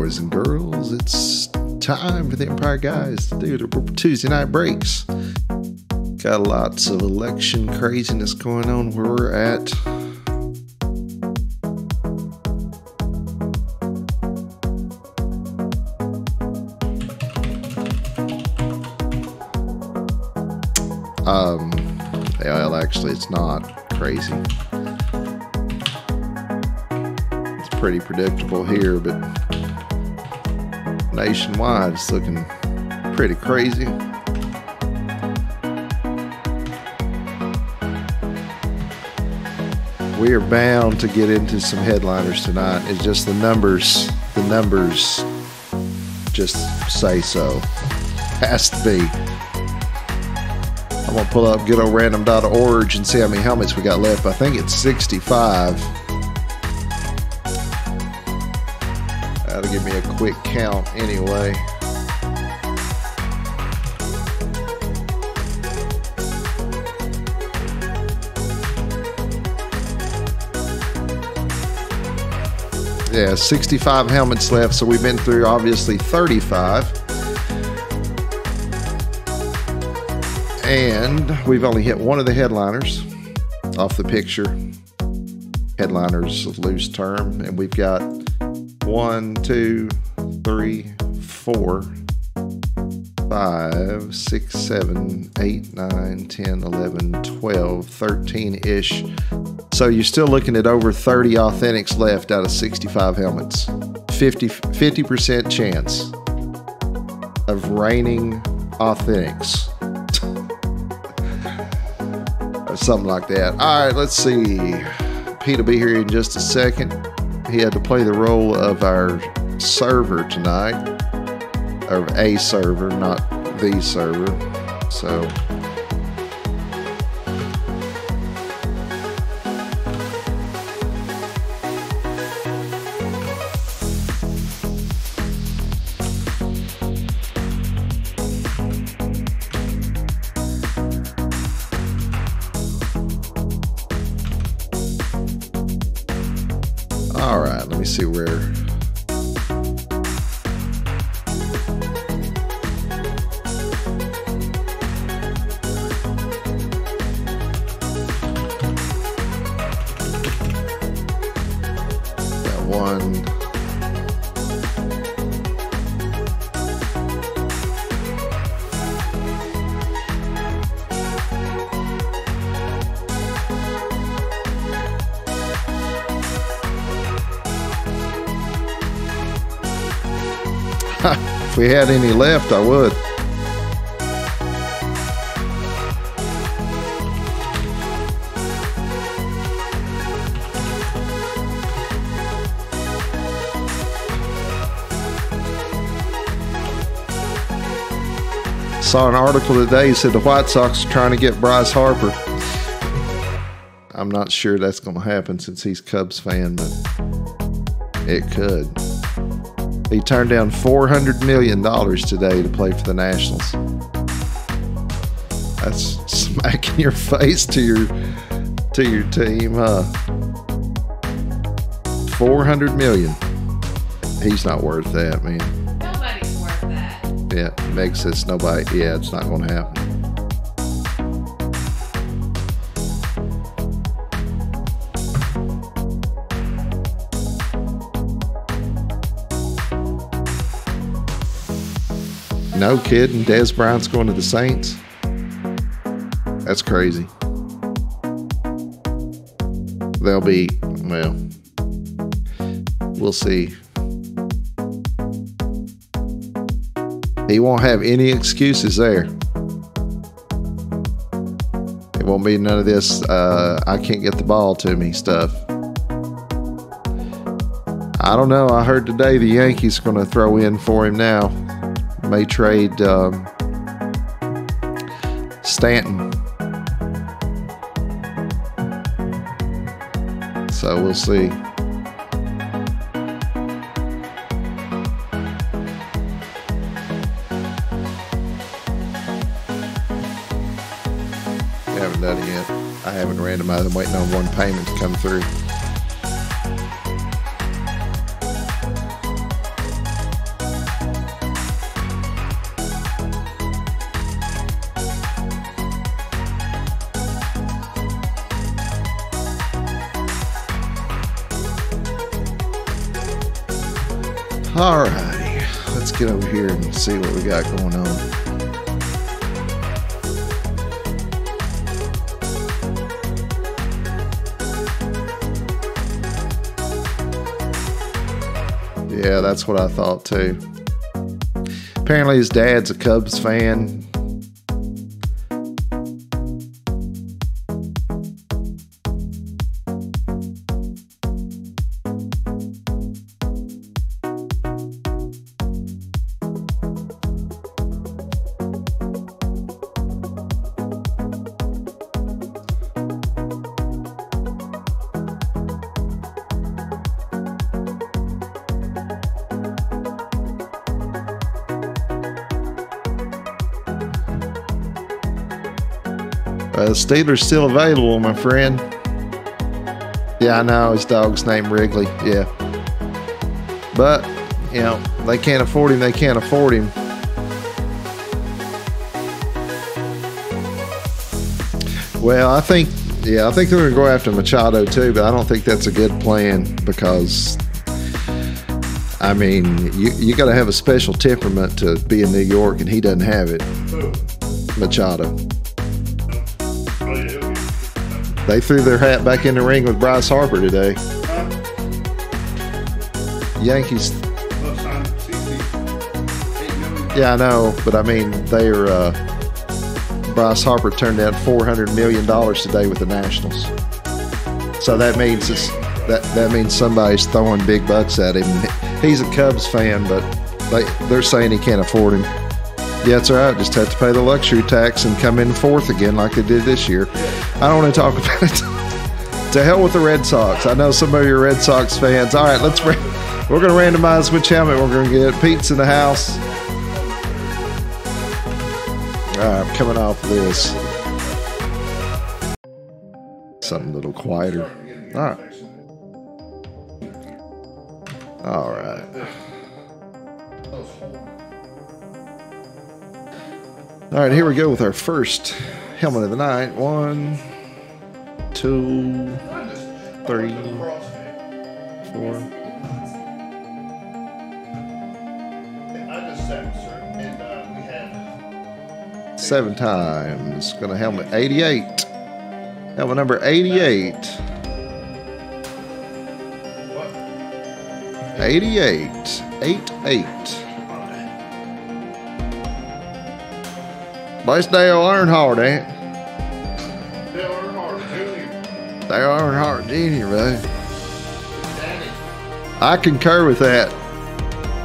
boys and girls, it's time for the Empire Guys to do the Tuesday night breaks. Got lots of election craziness going on where we're at. Well, actually, it's not crazy. It's pretty predictable here, but nationwide, it's looking pretty crazy. We are bound to get into some headliners tonight. It's just the numbers just say so. Has to be. I'm going to pull up goodoldrandom.org and see how many helmets we got left. I think it's 65. That'll give me a quick count anyway. Yeah, 65 helmets left, so we've been through obviously 35. And we've only hit one of the headliners off the picture. Headliners of loose term. And we've got 1, 2, 3, 4, 5, 6, 7, 8, 9, 10, 11, 12, 13-ish. So you're still looking at over 30 authentics left out of 65 helmets. 50% chance of reigning authentics. Something like that. All right, let's see. Pete will be here in just a second. He had to play the role of our server tonight. Or a server, not the server. So... all right, let me see where. Got one. If we had any left, I would. Saw an article today, said the White Sox are trying to get Bryce Harper. I'm not sure that's going to happen since he's a Cubs fan, but it could. He turned down $400 million today to play for the Nationals. That's smacking your face to your team, huh? $400 million. He's not worth that, man. Nobody's worth that. Yeah, Meg says nobody. Yeah, it's not going to happen. No kidding, Dez Bryant's going to the Saints. That's crazy. They'll be, well, we'll see. He won't have any excuses there. It won't be none of this, I can't get the ball to me stuff. I don't know. I heard today the Yankees are going to throw in for him now. May trade Stanton. So we'll see. Haven't done it yet. I haven't randomized. I'm waiting on one payment to come through. Alrighty, let's get over here and see what we got going on. Yeah, that's what I thought too. Apparently his dad's a Cubs fan. Steeler's still available, my friend. Yeah, I know. His dog's named Wrigley. Yeah. But, you know, they can't afford him. They can't afford him. Well, I think they're going to go after Machado too, but I don't think that's a good plan because, I mean, you got to have a special temperament to be in New York, and he doesn't have it. Machado. They threw their hat back in the ring with Bryce Harper today. Yankees. Yeah, I know, but I mean, they're Bryce Harper turned down $400 million today with the Nationals. So that means that means somebody's throwing big bucks at him. He's a Cubs fan, but they're saying he can't afford him. Yeah, that's all right. Just have to pay the luxury tax and come in fourth again like they did this year. I don't want to talk about it. To hell with the Red Sox. I know some of you are Red Sox fans. All right, we're going to randomize which helmet we're going to get. Pete's in the house. All right, I'm coming off of this. Something a little quieter. All right. All right. All right, here we go with our first helmet of the night. 1, 2, 3, 4. 7 times. Going to helmet 88. Helmet number 88. 88. 88. That's Dale Earnhardt, ain't it? Dale Earnhardt Jr. Dale Earnhardt Jr., right? I concur with that.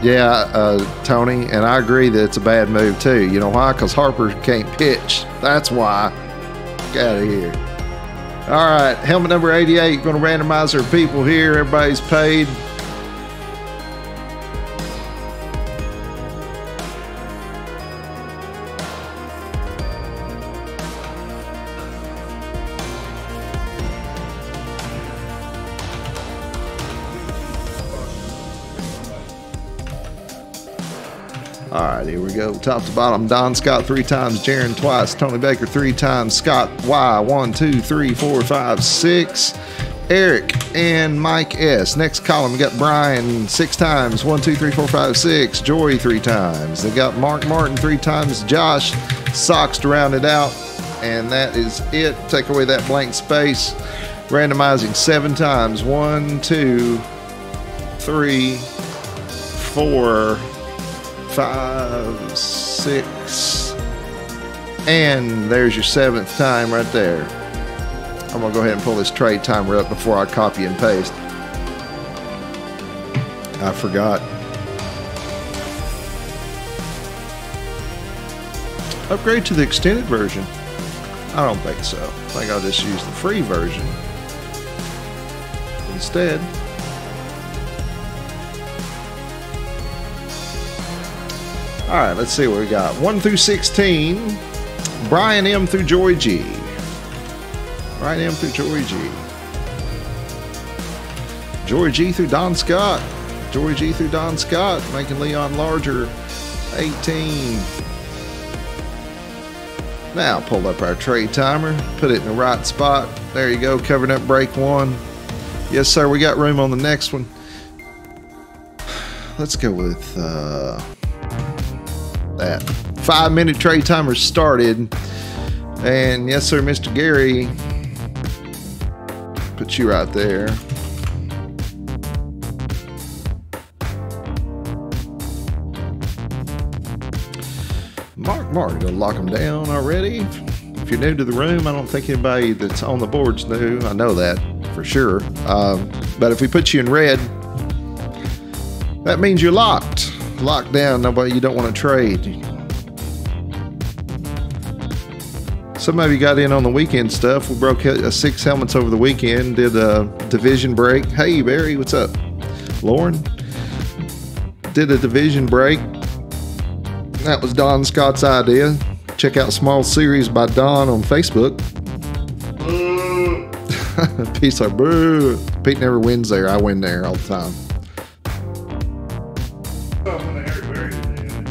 Yeah, Tony, and I agree that it's a bad move, too. You know why? Because Harper can't pitch. That's why. Get out of here. All right, helmet number 88. Going to randomize our people here. Everybody's paid. All right, here we go. Top to bottom. Don Scott 3 times. Jaron twice. Tony Baker 3 times. Scott Y 1, 2, 3, 4, 5, 6. Eric and Mike S. Next column, we got Brian 6 times. 1, 2, 3, 4, 5, 6. Joy 3 times. They got Mark Martin 3 times. Josh Sox to round it out. And that is it. Take away that blank space. Randomizing 7 times. 1, 2, 3, 4, 5, 6, and there's your 7th time right there. I'm gonna go ahead and pull this trade timer up before I copy and paste. I forgot. Upgrade to the extended version? I don't think so. I think I'll just use the free version instead. All right, let's see what we got. 1 through 16. Brian M through Joy G. Brian M through Joy G. Joy G through Don Scott. Joy G through Don Scott, making Leon larger. 18. Now pull up our trade timer. Put it in the right spot. There you go, covering up break 1. Yes, sir, we got room on the next one. let's go with that. 5-minute trade timer started. And yes, sir, Mr. Gary. Put you right there. Mark, gonna lock them down already. If you're new to the room, I don't think anybody that's on the board's new. I know that for sure. But if we put you in red, that means you're locked. Locked down. Nobody, you don't want to trade. Some of you got in on the weekend stuff. We broke 6 helmets over the weekend. Did a division break. Hey, Barry, what's up? Lauren did a division break. That was Don Scott's idea. Check out Small Series by Don on Facebook. Peace like boo. Pete never wins there. I win there all the time.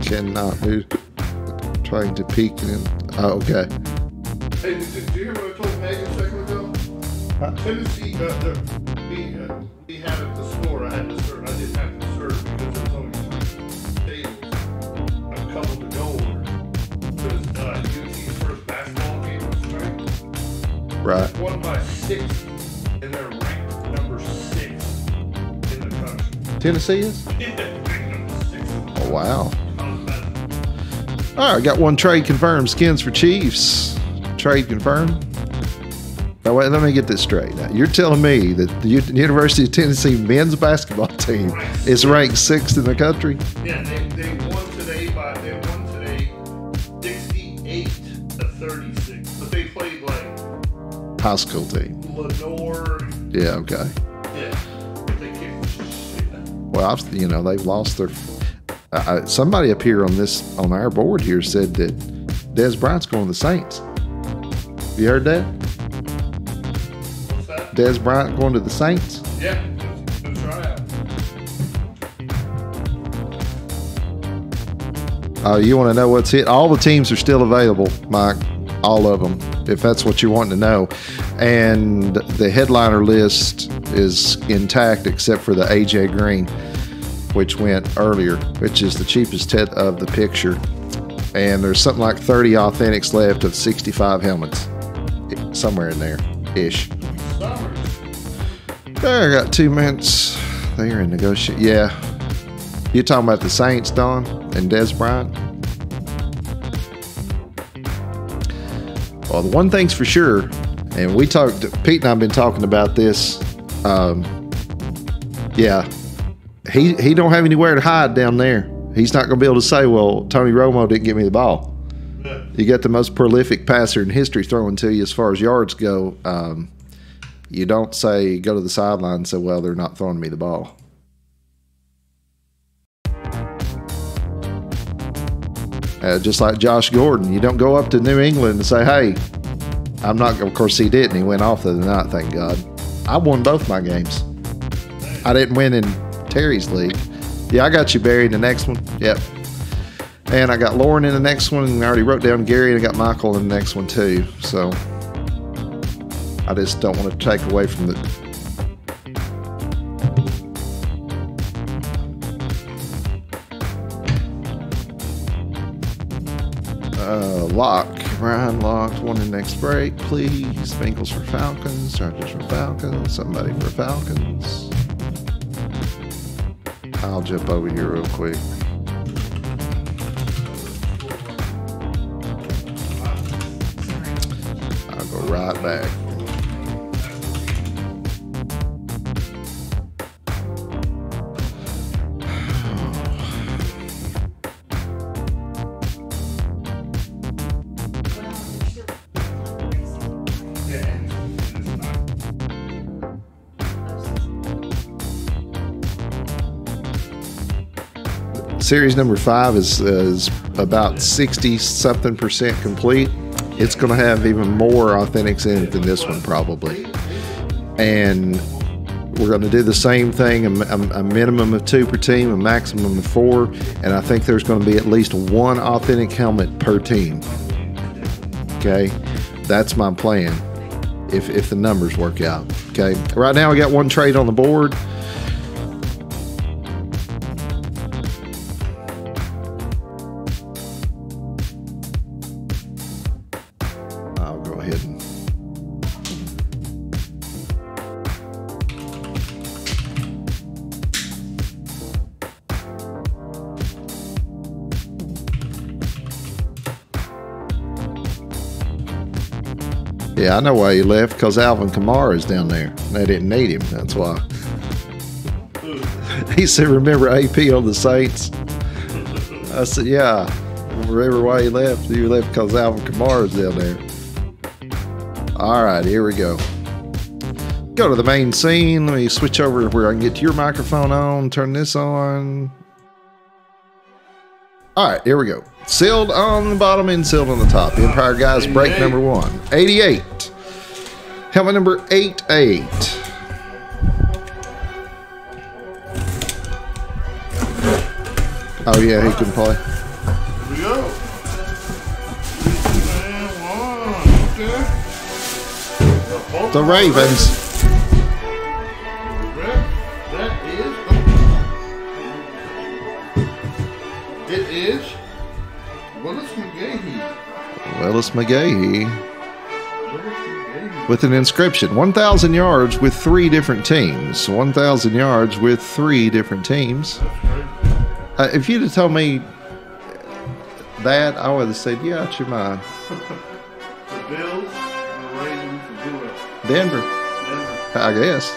Cannot do. Trying to peek in. Oh, okay. Hey, did you hear what I told Meg a second ago? Tennessee, we had at the store. I had to serve. I didn't have to serve because there was only 3 tables. A couple to go over. Because UT's first basketball game was tonight. Right. Won by 6, and they're ranked number 6 in the country. Tennessee is? Ranked number 6. Oh, wow. All right, got one trade confirmed. Skins for Chiefs. Trade confirmed. Now, wait, let me get this straight. Now, you're telling me that the University of Tennessee men's basketball team is ranked 6th in the country? Yeah, they won today 68-36. But they played like High school team. Lenore. Yeah, okay. Yeah, they kicked the shit out. Well, they've lost their. Somebody up here on our board here said that Des Bryant's going to the Saints. You heard that? What's that? Des Bryant going to the Saints? Yeah, good tryout. You want to know what's hit? All the teams are still available, Mike. All of them, if that's what you want to know. And the headliner list is intact except for the AJ Green, which went earlier, which is the cheapest hit of the picture. And there's something like 30 authentics left of 65 helmets. Somewhere in there, ish. There, I got 2 minutes. They're in negotiation. Yeah. You're talking about the Saints, Don, and Des Bryant? Well, the one thing's for sure, and Pete and I have been talking about this. Yeah. He don't have anywhere to hide down there. He's not going to be able to say, well, Tony Romo didn't get me the ball. Yeah. You got the most prolific passer in history throwing to you as far as yards go. You don't say, go to the sideline and say, well, they're not throwing me the ball. Just like Josh Gordon. You don't go up to New England and say, hey, I'm not, of course he didn't. He went off the other night, thank God. I won both my games. I didn't win in Terry's league. Yeah, I got you, Barry, in the next one. Yep. And I got Lauren in the next one, and I already wrote down Gary, and I got Michael in the next one too. So I just don't want to take away from the. Lock. Ryan locked. One in next break, please. Bengals for Falcons. Chargers for Falcons. Somebody for Falcons. I'll jump over here real quick. I'll go right back. Series number 5 is about 60-something% complete. It's going to have even more authentics in it than this one probably. And we're going to do the same thing, a minimum of 2 per team, a maximum of 4. And I think there's going to be at least 1 authentic helmet per team. Okay, that's my plan if the numbers work out. Okay, right now we got 1 trade on the board. Yeah, I know why he left, because Alvin Kamara is down there. They didn't need him, that's why. He said, remember AP on the Saints? I said, yeah. Remember why he left? He left because Alvin Kamara is down there. All right, here we go. Go to the main scene. Let me switch over where I can get your microphone on. Turn this on. All right, here we go. Sealed on the bottom and sealed on the top. Empire Guys break number 1. 88. Helmet number 88. Oh, yeah, he can play. Here we go. Okay. The Ravens. It is Willis McGahee. Willis McGahee. With an inscription. 1,000 yards with 3 different teams. 1,000 yards with 3 different teams. If you'd have told me that, I would have said, yeah, it's your mind. The Bills and the Ravens and who else? Denver, Denver. I guess.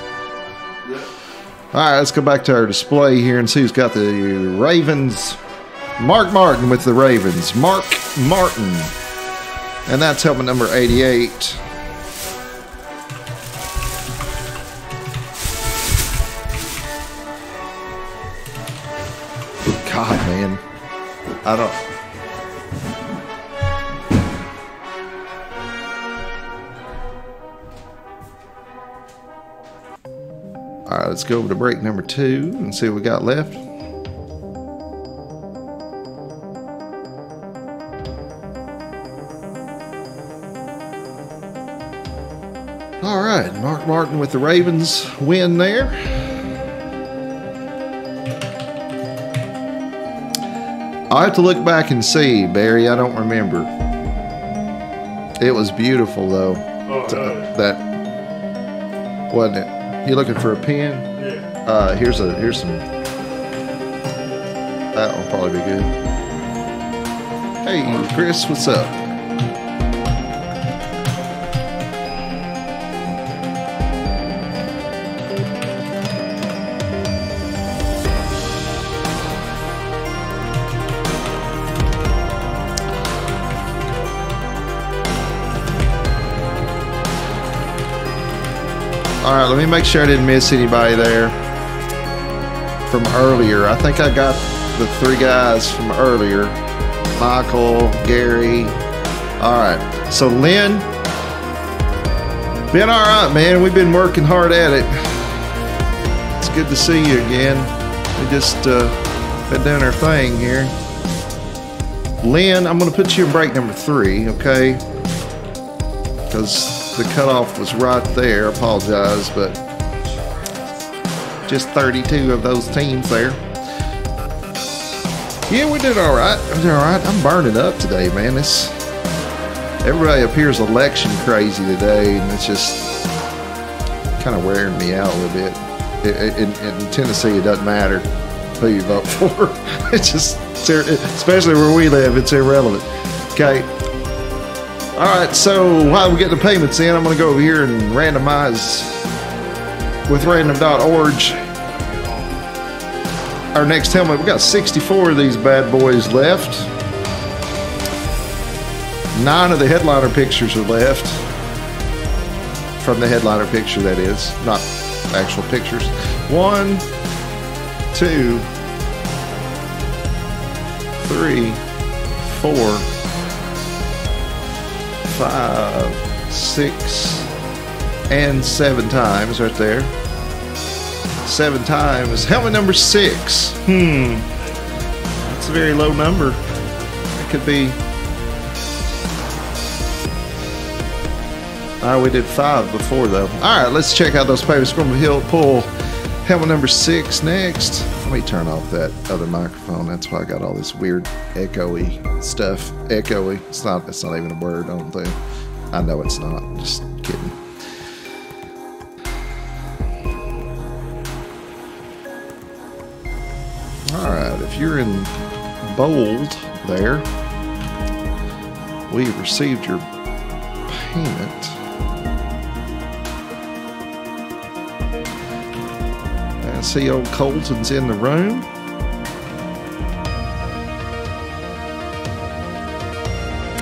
Yeah. All right, let's go back to our display here and see who's got the Ravens. Mark Martin with the Ravens. Mark Martin. And that's helmet number 88. God, man. I don't... All right, let's go over to break number 2 and see what we got left. All right, Mark Martin with the Ravens win there. I'll have to look back and see, Barry. I don't remember. It was beautiful, though. Oh, That wasn't it? You looking for a pen? yeah. Here's some. That will probably be good. Hey, Chris, what's up? All right, let me make sure I didn't miss anybody there from earlier. I think I got the 3 guys from earlier. Michael, Gary. All right, so Lynn, been all right, man. We've been working hard at it. It's good to see you again. We just been doing our thing here. Lynn, I'm going to put you in break number 3, okay? Because the cutoff was right there. I apologize, but just 32 of those teams there. Yeah, we did all right. We did all right. I'm burning up today, man. Everybody appears election crazy today, and it's just kind of wearing me out a little bit. In Tennessee, it doesn't matter who you vote for. It's just, especially where we live, it's irrelevant. Okay. All right, so while we get the payments in, I'm going to go over here and randomize with random.org our next helmet. We've got 64 of these bad boys left. 9 of the headliner pictures are left. From the headliner picture, that is. Not actual pictures. 1, 2, 3, 4, 5, 6, and 7 times right there. 7 times. Helmet number 6. That's a very low number. It could be. We did 5 before, though. All right, let's check out those payments. We're going to pull helmet number 6 next. Let me turn off that other microphone. That's why I got all this weird echoey stuff. Echoey. It's not even a word, I don't think. I know it's not. Just kidding. All right, if you're in bold there, we received your payment. see old Colton's in the room.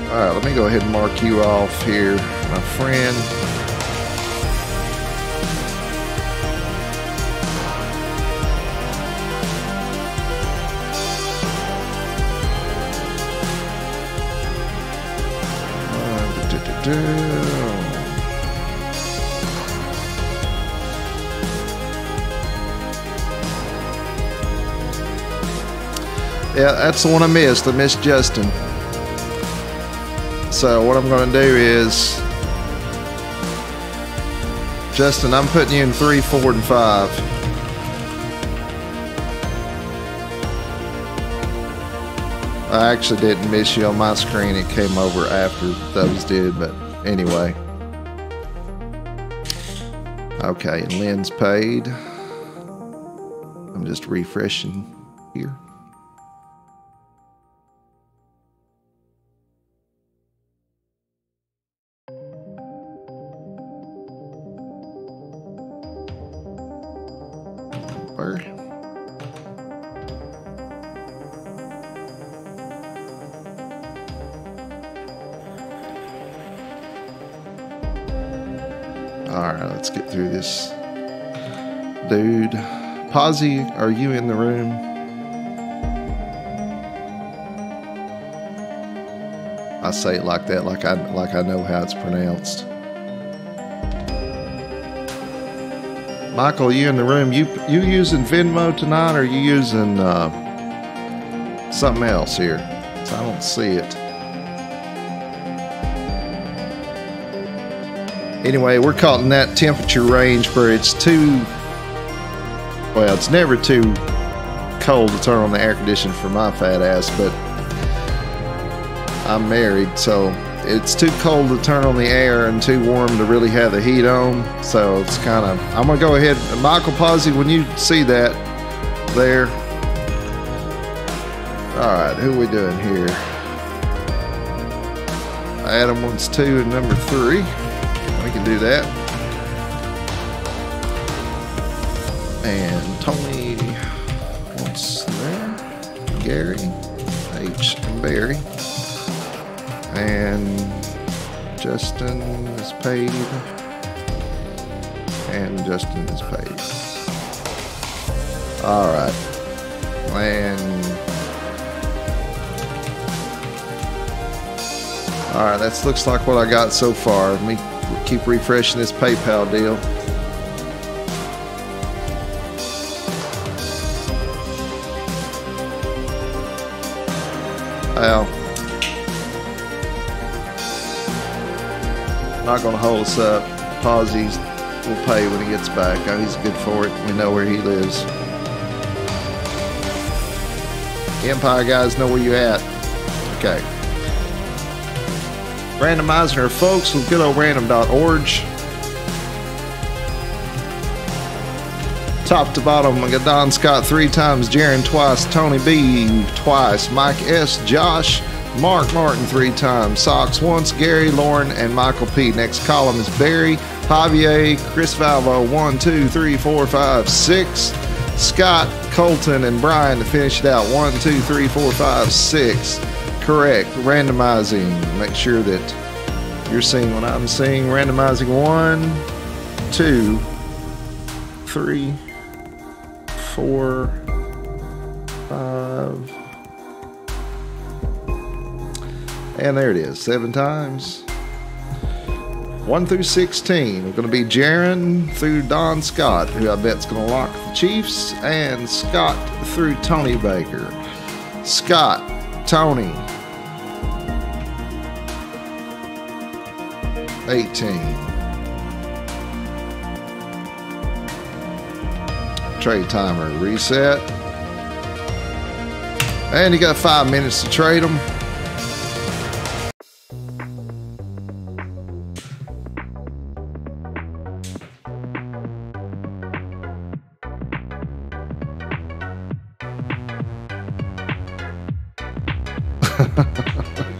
All right, let me go ahead and mark you off here, my friend. Yeah, that's the one I missed. I missed Justin. So what I'm going to do is, Justin, I'm putting you in 3, 4, and 5. I actually didn't miss you on my screen. It came over after those did, but anyway. Okay, and Lynn's paid. I'm just refreshing here. Alright, let's get through this. Dude. Posy, are you in the room? I say it like that, like I know how it's pronounced. Michael, you in the room? You using Venmo tonight, or are you using something else here? So I don't see it. Anyway, we're caught in that temperature range where it's too, well, it's never too cold to turn on the air conditioner for my fat ass, but I'm married, so it's too cold to turn on the air and too warm to really have the heat on. So it's kind of, I'm going to go ahead. Michael Posey, when you see that there. All right, who are we doing here? Adam wants 2 and number 3. We can do that. And Tony wants there. Gary, H, and Barry. And Justin is paid. And Justin is paid. Alright. And alright, that looks like what I got so far. Let me keep refreshing this PayPal deal. Well, not going to hold us up. Posey's will pay when he gets back. Oh, he's good for it. We know where he lives. Empire guys know where you at. Okay. Randomizer folks with good old random.org. Top to bottom, I got Don Scott 3 times, Jaron twice, Tony B twice, Mike S, Josh, Mark Martin 3 times, Sox once, Gary, Lauren, and Michael P. Next column is Barry, Javier, Chris Valvo 1, 2, 3, 4, 5, 6, Scott, Colton, and Brian to finish it out 1, 2, 3, 4, 5, 6. Correct. Randomizing. Make sure that you're seeing what I'm seeing. Randomizing 1, 2, 3, 4, 5. And there it is. 7 times. 1 through 16. We're going to be Jaron through Don Scott, who I bet's going to lock the Chiefs, and Scott through Tony Baker. Scott, Tony. 18. Trade timer reset. And you got 5 minutes to trade them.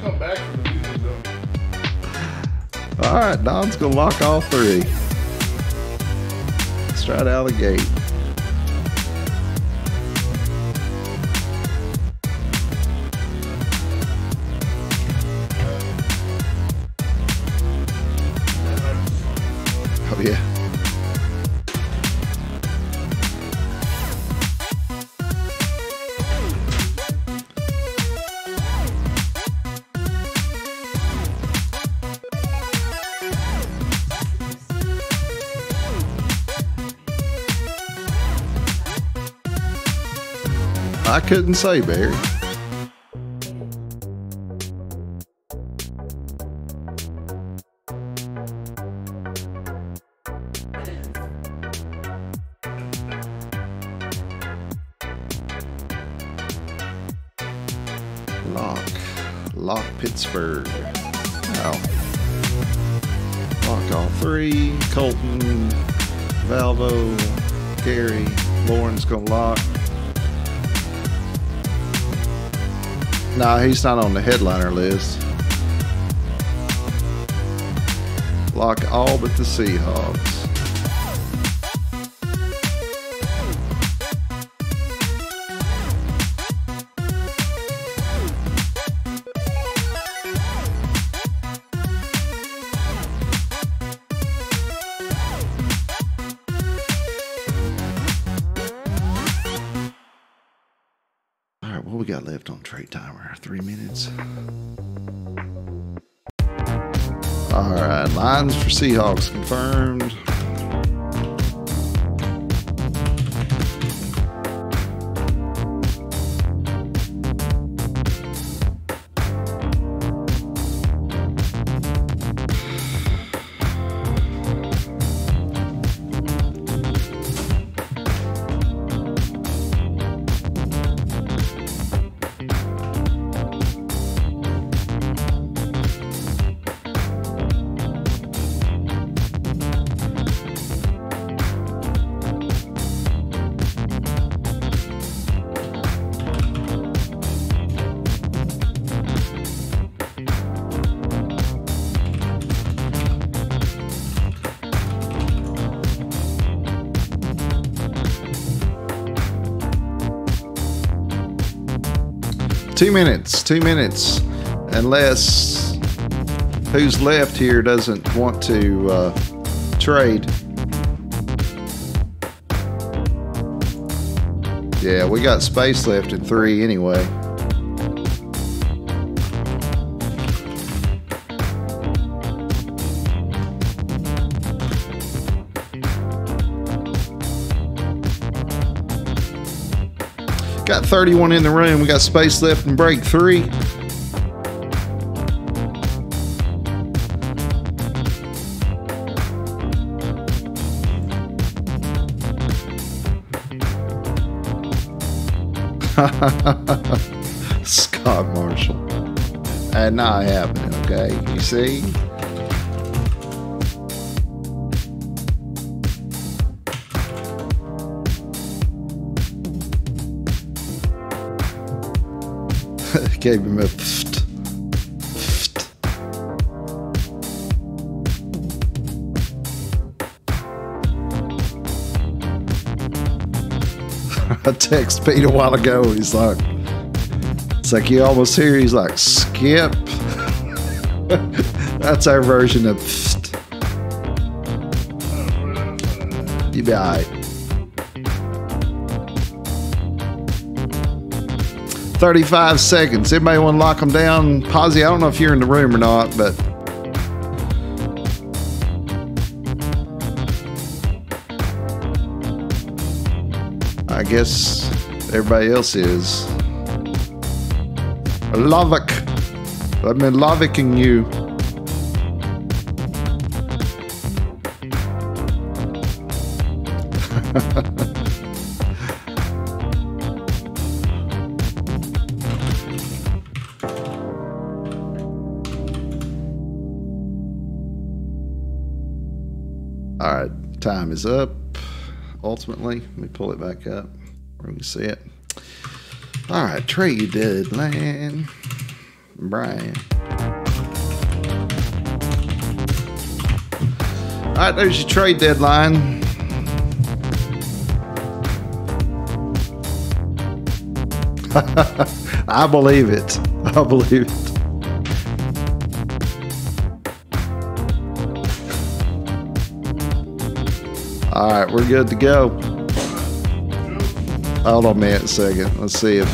Come back from the music though. All right, Don's gonna lock all 3. Straight out of the gate. Yeah. I couldn't say, Barry. Lock Pittsburgh. Wow. Lock all three. Colton, Valvo, Gary, Lauren's gonna lock. Nah, he's not on the headliner list. Lock all but the Seahawks. What we got left on trade timer? 3 minutes. All right, lines for Seahawks confirmed. Two minutes, unless who's left here doesn't want to trade. Yeah, we got space left in 3 anyway. Got 31 in the room. We got space left in break 3. Scott Marshall. That not happening, okay? You see? Gave him a pfft. I texted Pete a while ago. He's like, it's like you almost hear. He's like, skip. That's our version of pfft. You be all right. 35 seconds. Everybody want to lock them down? Posy, I don't know if you're in the room or not, but I guess everybody else is. Lovick. I've been lovicking you. All right, time is up. Ultimately, let me pull it back up where we can see it. All right, trade deadline. Brian. All right, there's your trade deadline. I believe it. I believe it. All right, we're good to go. Hold on a second. Let's see if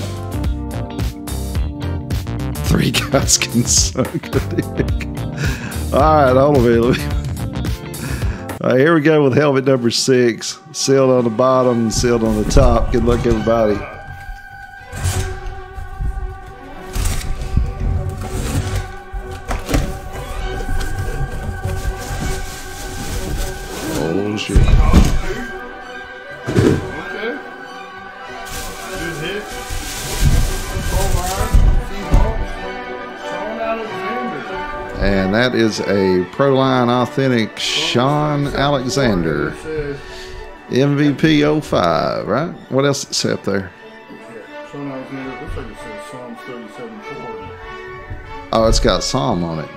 3 guys can suck a dick. All right, hold on a minute. All right, here we go with helmet number 6. Sealed on the bottom, sealed on the top. Good luck, everybody. Oh, shit. Okay. Good hit. Sean Alexander. And that is a Proline Authentic Sean Alexander. MVP 05, right? What else is up there? Sean Alexander, looks like it says Psalm 37:4. Oh, it's got Psalm on it.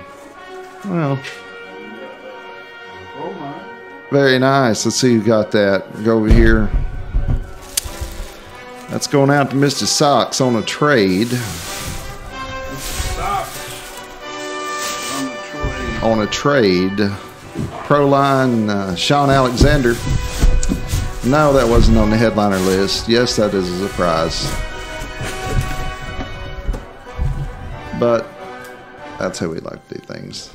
Well, Oh my. very nice. Let's see who got that. Go over here. That's going out to Mr. Socks on a trade. On a trade. Proline Sean Alexander. No, that wasn't on the headliner list. Yes, that is a surprise. But that's how we like to do things.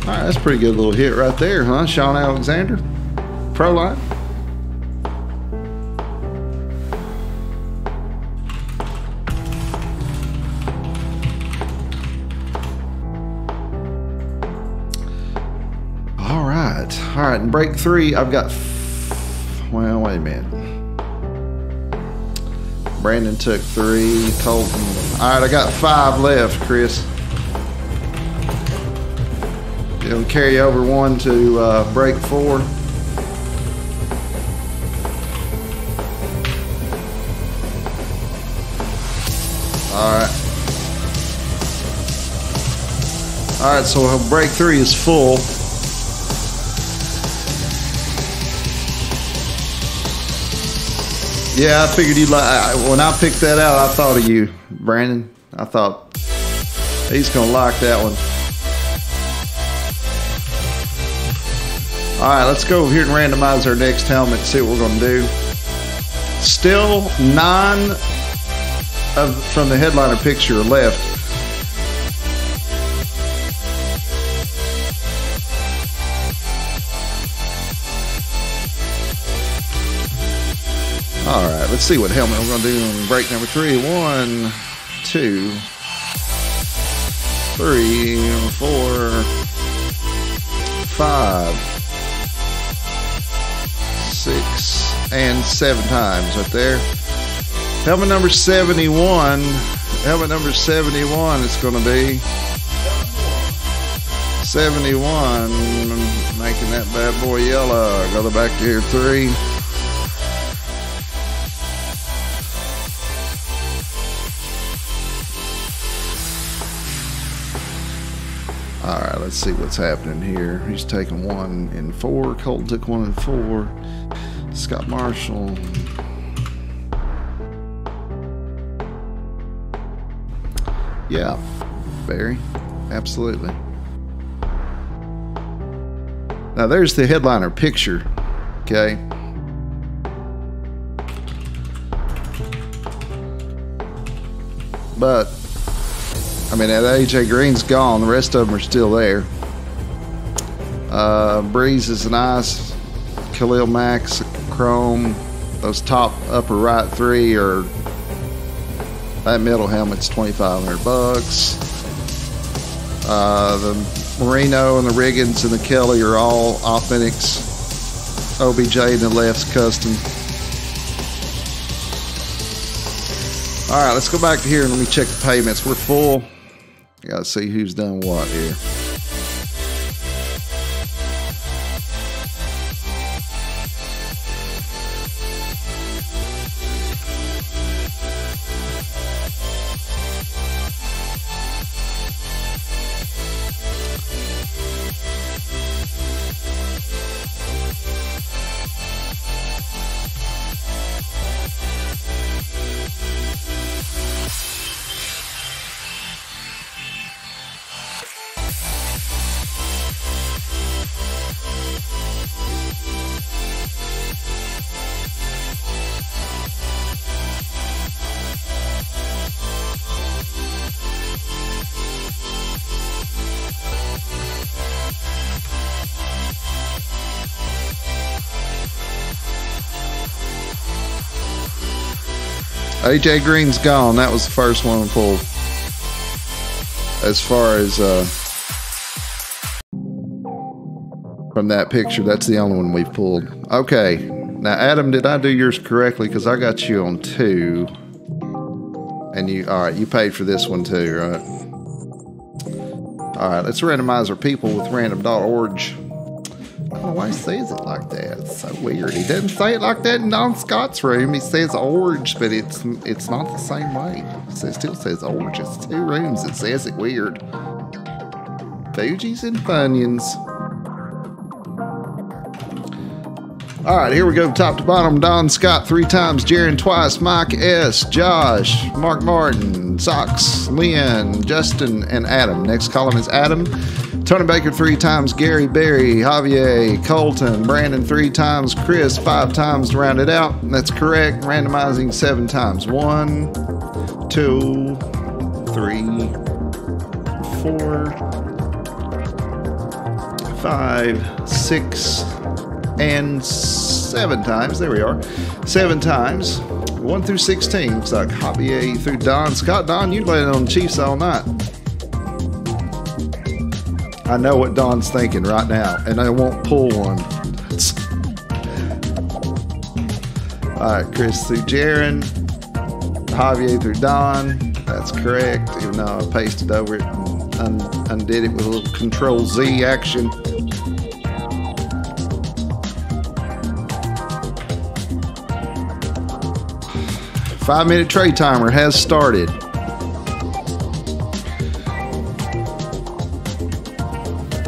All right, that's a pretty good little hit right there, huh? Sean Alexander, Proline. All right, in break 3, I've got, well, wait a minute. Brandon took 3, Colton. All right, I got 5 left, Chris. It'll carry over 1 to break 4. All right, so break 3 is full. Yeah, I figured you'd like. When I picked that out, I thought of you, Brandon. I thought he's gonna like that one. All right, let's go over here and randomize our next helmet and see what we're gonna do. Still 9 from the headliner picture left. All right, let's see what helmet we're going to do on break number 3. 1, 2, 3, 4, 5, 6, and 7 times right there. Helmet number 71. Helmet number 71 is going to be 71. Making that bad boy yellow. Go back to here. 3. All right, let's see what's happening here. He's taking 1 in 4. Colton took 1 in 4. Scott Marshall. Yeah, Barry, absolutely. Now there's the headliner picture, okay? But I mean, that AJ Green's gone. The rest of them are still there. Breeze is nice. Khalil Max, Chrome. Those top upper right 3 are. That middle helmet's $2,500. The Marino and the Riggins and the Kelly are all Authentics. OBJ and the left's custom. All right, let's go back to here and let me check the payments. We're full. I gotta see who's done what here. AJ Green's gone. That was the first one we pulled. As far as from that picture, that's the only one we've pulled. Okay. Now, Adam, did I do yours correctly? Because I got you on 2. And you, all right, you paid for this one too, right? All right, let's randomize our people with random.org. I don't know why he says it like that. It's so weird. He doesn't say it like that in Don Scott's room. He says orange, but it's not the same way. It still says orange. It's 2 rooms. It says it weird. Fuji's and Funyuns. All right, here we go, top to bottom. Don Scott 3 times, Jaron twice, Mike S, Josh, Mark Martin, Sox, Lynn, Justin, and Adam. Next column is Adam. Tony Baker 3 times, Gary Berry, Javier, Colton, Brandon 3 times, Chris 5 times to round it out. That's correct. Randomizing 7 times. 1, 2, 3, 4, 5, 6, and 7 times. There we are. 7 times. 1 through 16. Looks like Javier through Don Scott. Don, you landed on the Chiefs all night. I know what Don's thinking right now, and I won't pull one. All right, Chris through Jaron. Javier through Don. That's correct, even though I pasted over it and undid it with a little Control-Z action. 5-minute trade timer has started.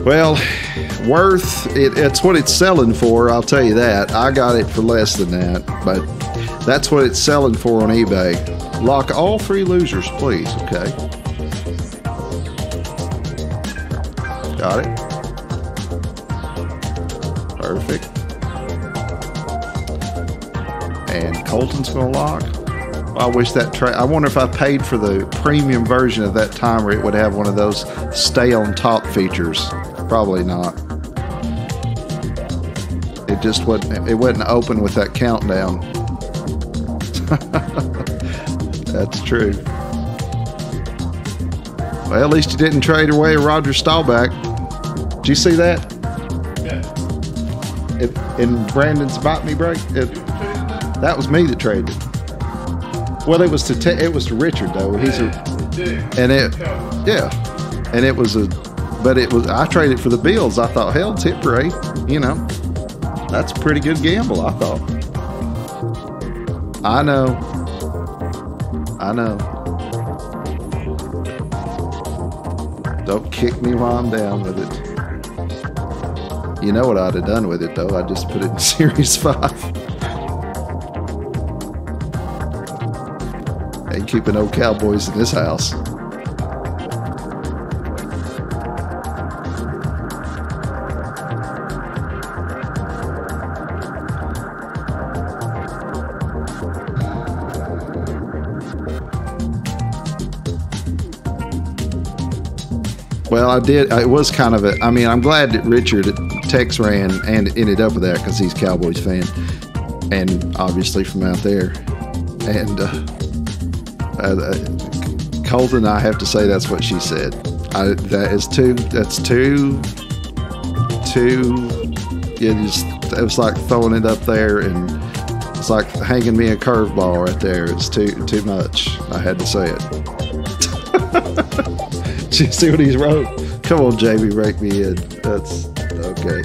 Well, worth it. It's what it's selling for. I'll tell you that. I got it for less than that, but that's what it's selling for on eBay. Lock all 3 losers, please. Okay. Got it. Perfect. And Colton's gonna lock. I wish that I wonder if I paid for the premium version of that timer, it would have one of those stay on top features. Probably not. It just wasn't. It wasn't open with that countdown. That's true. Well, at least you didn't trade away Roger Staubach. Did you see that? Yeah. In Brandon's Bite Me break, that was me that traded it. Well, it was to Richard though. And it was I traded for the Bills. I thought, hell, tip rate, that's a pretty good gamble. I thought. I know. Don't kick me while I'm down with it. You know what I'd have done with it though? I just put it in Series 5. And keeping no Cowboys in this house. Well, I did. It was kind of I'm glad that Richard at Tex ran and ended up with that because he's a Cowboys fan. And obviously from out there. And, Colton, I have to say that's what she said. That's too. It was like throwing it up there, and it's like hanging me a curveball right there. It's too much. I had to say it. Did you see what he wrote? Come on, JB, rake me in. That's okay.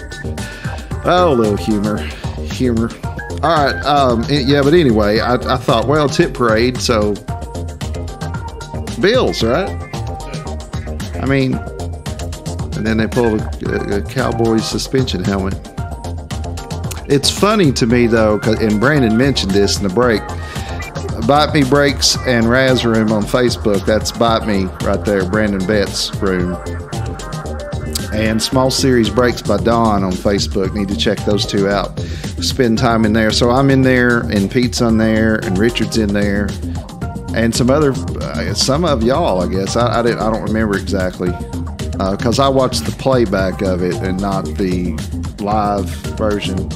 Oh, a little humor. All right. But anyway, I thought, well, tip parade, so. Bills, right? And then they pull a Cowboys suspension helmet. It's funny to me though, and Brandon mentioned this in the break. Bite Me Breaks and Raz Room on Facebook. That's Bite Me right there, Brandon Betts' room. And Small Series Breaks by Don on Facebook. Need to check those 2 out. Spend time in there. So I'm in there, and Pete's on there, and Richard's in there. And some of y'all, I guess. I don't remember exactly because I watched the playback of it and not the live version.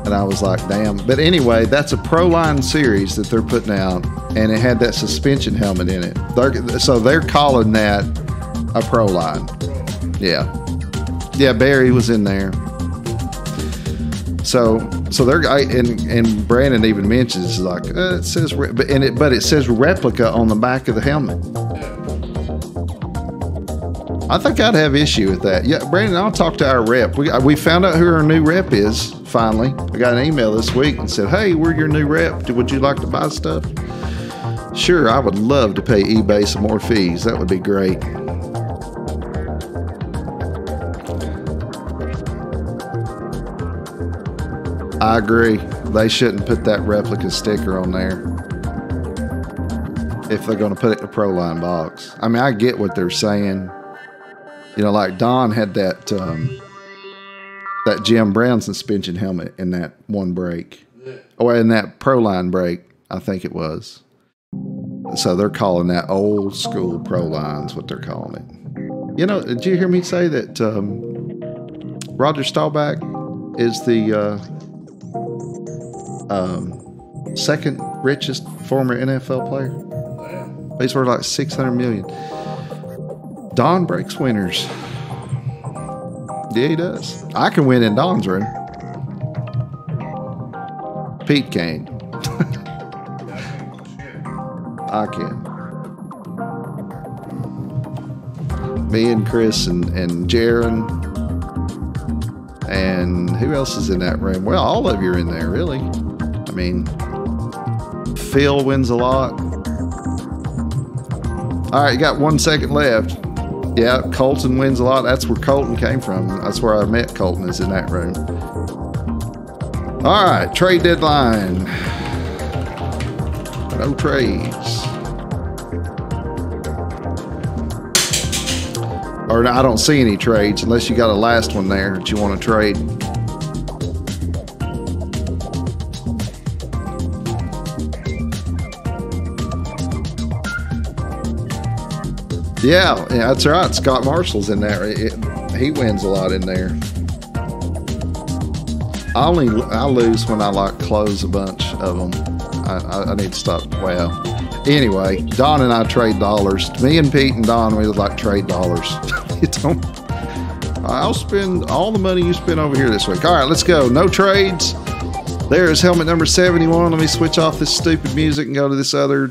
And I was like, damn. But anyway, that's a Proline series that they're putting out, and it had that suspension helmet in it. So they're calling that a Proline. Yeah. Yeah, Barry was in there. So they're and Brandon even mentions like it says but it says replica on the back of the helmet. I think I'd have issue with that. Yeah, Brandon, I'll talk to our rep. We found out who our new rep is finally. I got an email this week and said, "Hey, we're your new rep. Would you like to buy stuff?" Sure, I would love to pay eBay some more fees. That would be great. I agree. They shouldn't put that replica sticker on there if they're going to put it in a Proline box. I mean, I get what they're saying. You know, like Don had that Jim Brown suspension helmet in that one break, or in that Proline break, I think it was. So they're calling that old school Proline's what they're calling it. You know, did you hear me say that Roger Staubach is the second richest former NFL player? He's worth like $600 million. Don breaks winners. Yeah, he does. I can win in Don's room. Pete can't. I can. Me and Chris and Jaron. And who else is in that room? Well, all of you are in there, really. I mean, Phil wins a lot. All right, you got 1 second left. Yeah, Colton wins a lot. That's where Colton came from. That's where I met Colton, is in that room. All right, trade deadline. No trades. Or I don't see any trades unless you got a last one there that you want to trade. Yeah, that's right. Scott Marshall's in there. He wins a lot in there. I lose when I like close a bunch of them. I need to stop. Well, anyway, Don and I trade dollars. Me and Pete and Don, we would like trade dollars. I'll spend all the money you spend over here this week. All right, let's go. No trades. There's helmet number 71. Let me switch off this stupid music and go to this other.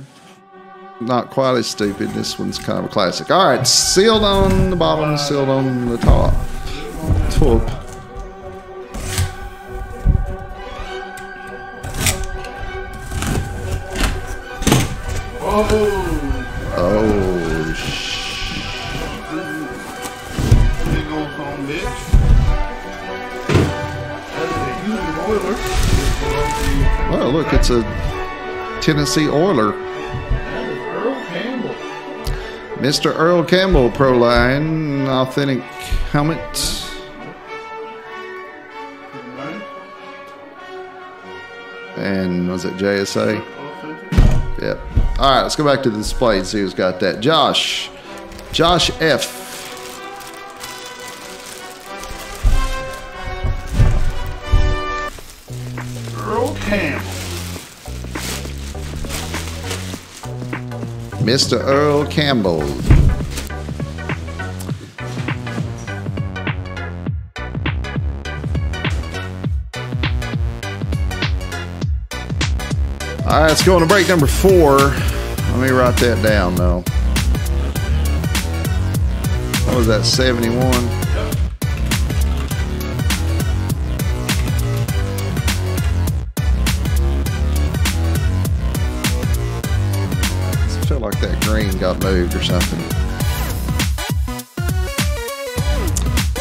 Not quite as stupid. This one's kind of a classic. All right, sealed on the bottom, sealed on the top. Whoop. Oh, Big old home bitch. That's a huge Oiler. well, look, it's a Tennessee Oiler. That is Earl Campbell. Mr. Earl Campbell, Proline, authentic helmet. Right? And was it JSA? Authentic. Yep. All right, let's go back to the display and see who's got that. Josh F. Earl Campbell. Mr. Earl Campbell. All right, let's go on to break number 4. Let me write that down, though. What was that, 71? I feel like that green got moved or something.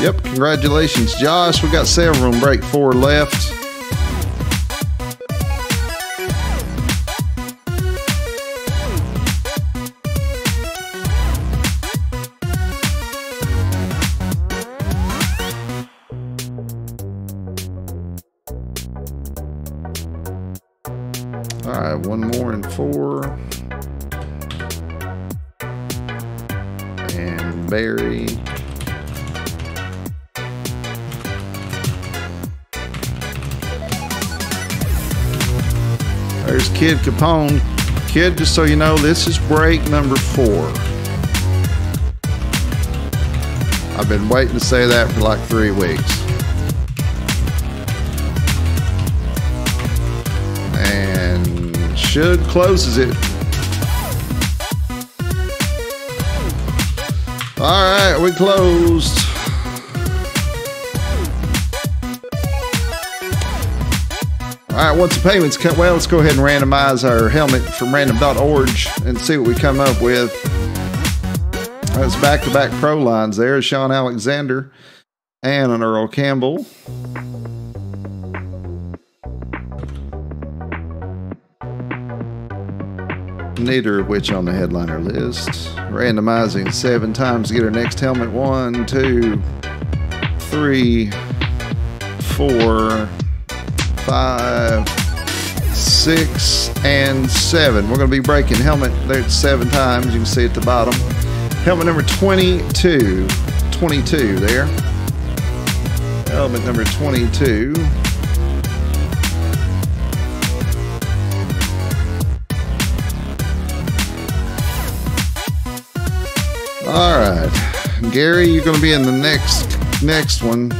Yep, congratulations, Josh. We got several in break 4 left. All right, one more in 4. And Barry. Kid Capone. Kid, just so you know, this is break number 4. I've been waiting to say that for like 3 weeks. And Should closes it. All right, we closed. All right, once the payments come, well, let's go ahead and randomize our helmet from random.org and see what we come up with. That's back-to-back pro lines there. Sean Alexander and an Earl Campbell. Neither of which on the headliner list. Randomizing 7 times to get our next helmet. 1, 2, 3, 4, 5, 6, and 7. We're going to be breaking helmet there 7 times. You can see at the bottom. Helmet number 22. 22 there. Helmet number 22. All right, Gary, you're going to be in the next one.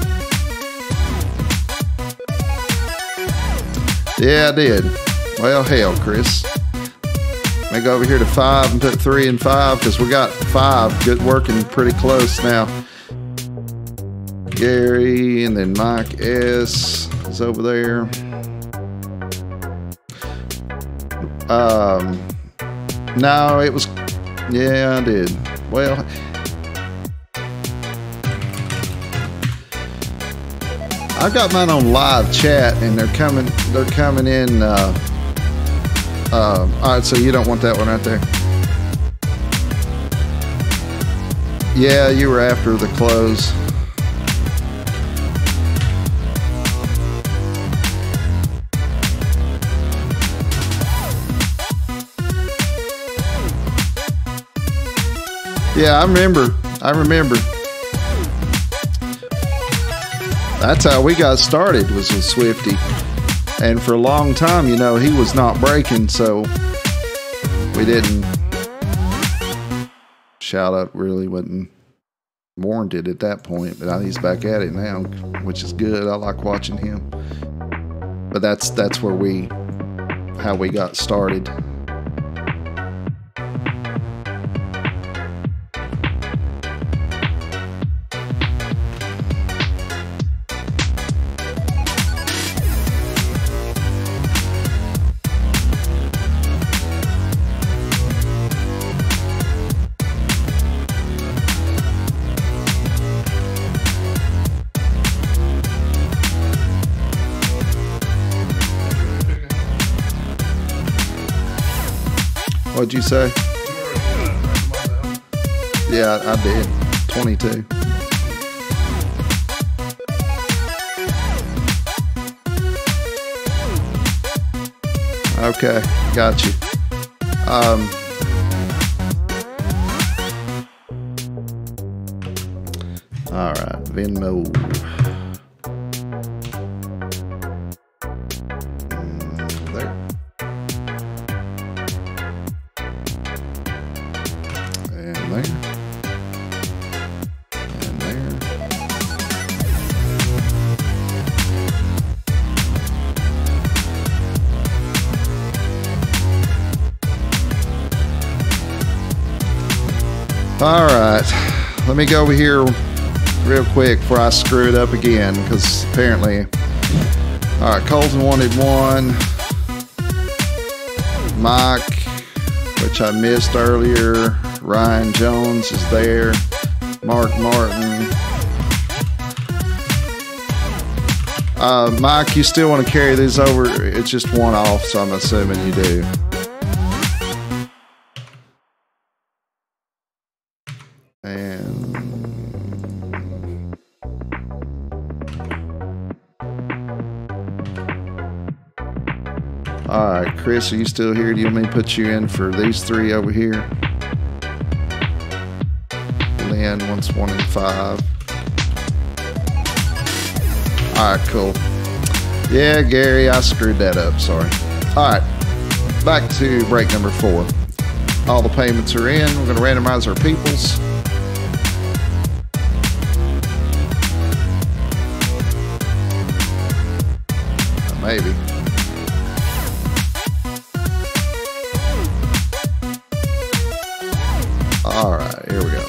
Yeah, I did. Well, hell, Chris. May go over here to 5 and put 3 and 5 because we got 5 good working pretty close now. Gary and then Mike S is over there. No, it was. Yeah, I did. Well, I got mine on live chat, and they're coming in. All right, so you don't want that one right there. Yeah, you were after the close. Yeah, I remember. That's how we got started, was with Swifty. And for a long time, you know, he was not breaking, so we didn't. Shout out really wasn't warranted at that point, but he's back at it now, which is good. I like watching him. But that's how we got started. What'd you say? Yeah, I did. 22. Okay, got you. All right, Venmo. All right, let me go over here real quick before I screw it up again, because apparently, all right, Colton wanted 1. Mike, which I missed earlier. Ryan Jones is there. Mark Martin. Mike, you still want to carry these over? It's just 1 off, so I'm assuming you do. All right, Chris, are you still here? Do you want me to put you in for these 3 over here? Lynn wants 1 and 5. All right, cool. Yeah, Gary, I screwed that up. Sorry. All right. back to break number 4. All the payments are in. We're going to randomize our peoples. Maybe. All right, here we go.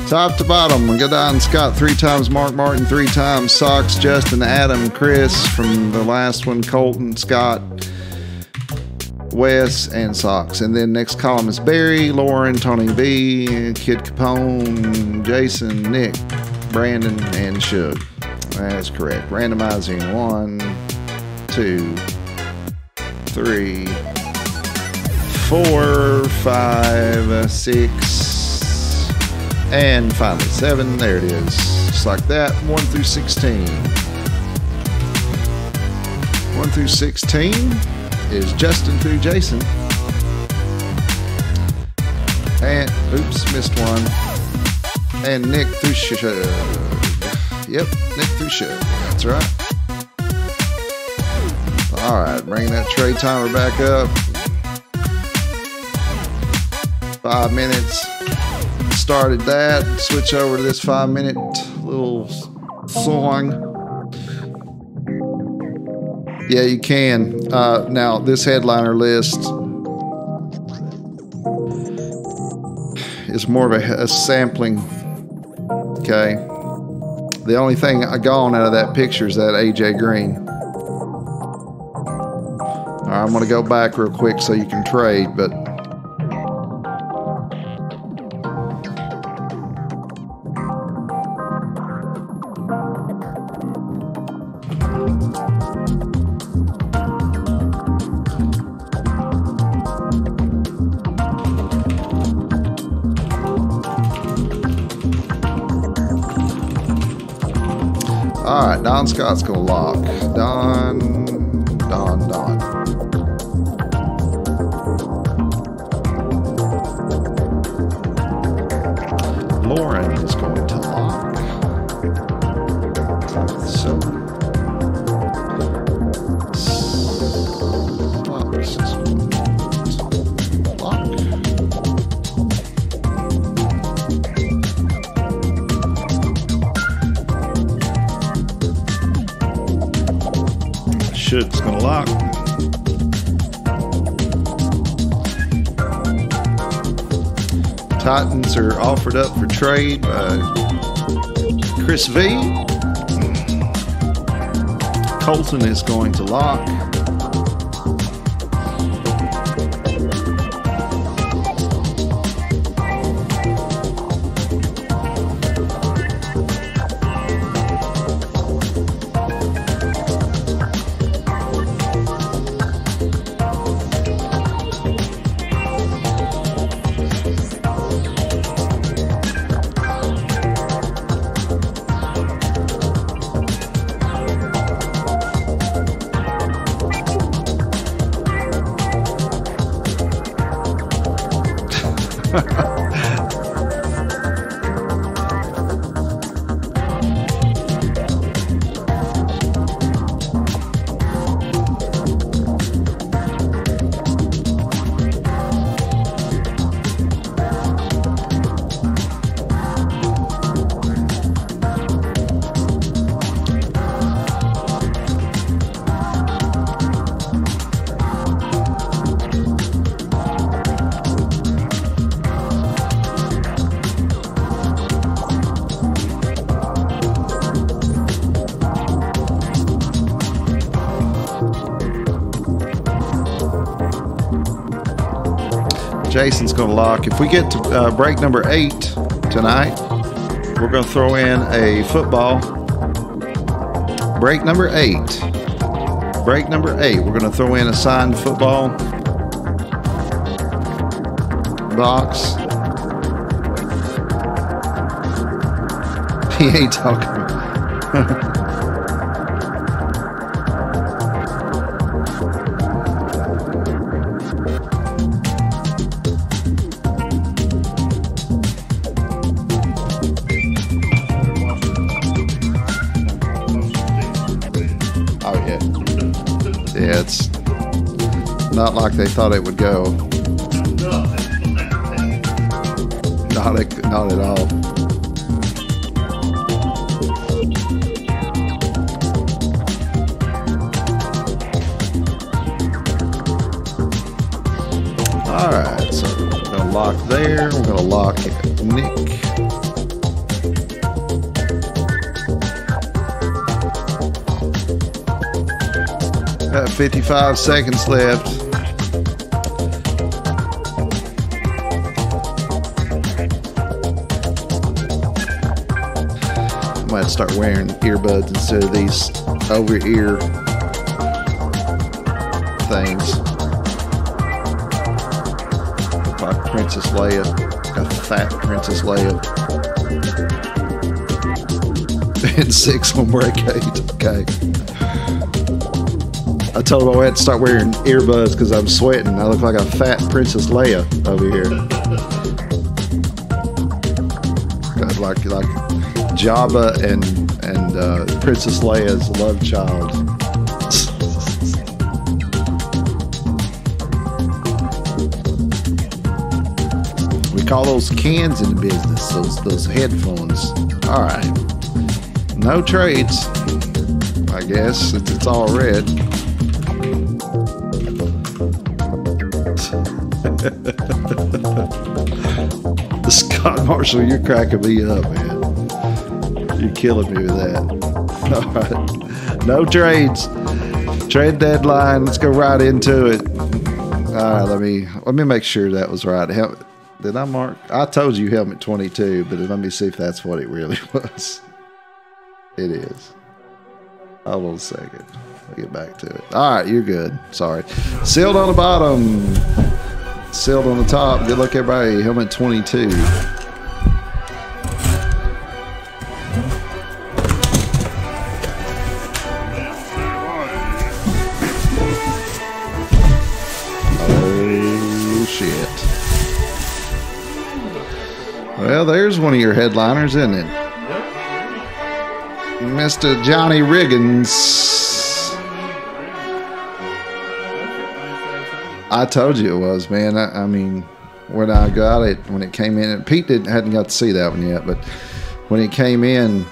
Top to bottom, we go down Scott 3 times, Mark Martin 3 times, Socks, Justin, Adam, Chris from the last one, Colton, Scott, Wes, and Socks. And then next column is Barry, Lauren, Tony B, Kid Capone, Jason, Nick, Brandon, and Shug. That's correct. Randomizing 1, 2, 3, 4, 5, 6, and finally 7. There it is. Just like that. 1 through 16. 1 through 16 is Justin through Jason. And, oops, missed one. And Nick through Shug. Yep, Nick through Shug. That's right. Alright, bring that tray timer back up. 5 minutes. Started that. Switch over to this 5-minute little song. Yeah, you can. Now, this headliner list is more of a sampling. Okay. The only thing I gone out of that picture is that AJ Green. All right, I'm going to go back real quick so you can trade, but all right, Don Scott's gonna lock. Don. Lauren is going to lock. So, lock. Shug's gonna lock. Titans are offered up for trade by Chris V. Colton is going to lock. Jason's going to lock. If we get to break number 8 tonight, we're going to throw in a football. Break number 8. Break number 8. We're going to throw in a signed football box. He ain't talking. Yeah, it's not like they thought it would go. No. Not at all. All right, so we're gonna lock there. We're gonna lock Nick. Got 55 seconds left. I might start wearing earbuds instead of these over-ear things. Like Princess Leia. A fat Princess Leia. And 6 on break 8. Okay. I told him I had to start wearing earbuds because I'm sweating. I look like a fat Princess Leia over here. like Jabba and Princess Leia's love child. We call those cans in the business, those headphones. All right. No trades, I guess, since it's all red. Scott Marshall, you're cracking me up, man. You're killing me with that. All right. No trades. Trade deadline. Let's go right into it. All right, let me make sure that was right. Did I mark? I told you helmet 22, but let me see if that's what it really was. It is. Hold on a second. I'll get back to it. All right, you're good. Sorry. Sealed on the bottom. Sealed on the top. Good luck, everybody. Helmet 22. Oh, shit. Well, there's one of your headliners, isn't it? Mr. Johnny Riggins. I told you it was, man. I mean, when I got it, when it came in, and Pete hadn't got to see that one yet, but when it came in,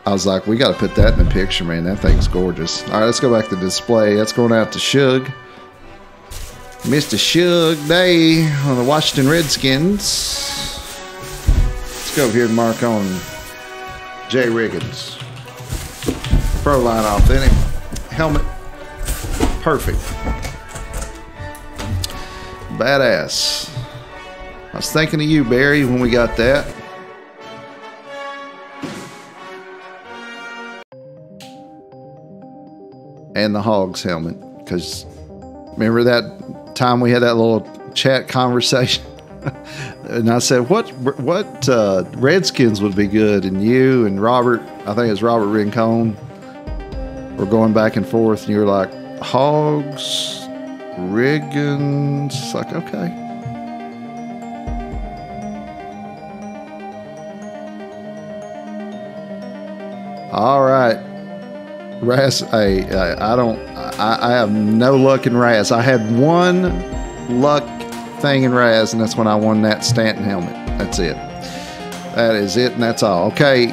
I was like, we got to put that in the picture, man. That thing's gorgeous. All right, let's go back to the display. That's going out to Shug. Mr. Shug Day on the Washington Redskins. Let's go over here and mark on Jay Riggins. Pro Line Authentic. Helmet. Perfect. Badass. I was thinking of you, Barry, when we got that. And the Hogs helmet. Because remember that time we had that little chat conversation? And I said, what Redskins would be good? And you and Robert, I think it was Robert Rincon, were going back and forth. And you were like, Hogs, Riggins. It's like, okay. All right. Raz, hey, I have no luck in Raz. I had one luck thing in Raz, and that's when I won that Stanton helmet. That's it. That is it, and that's all. Okay.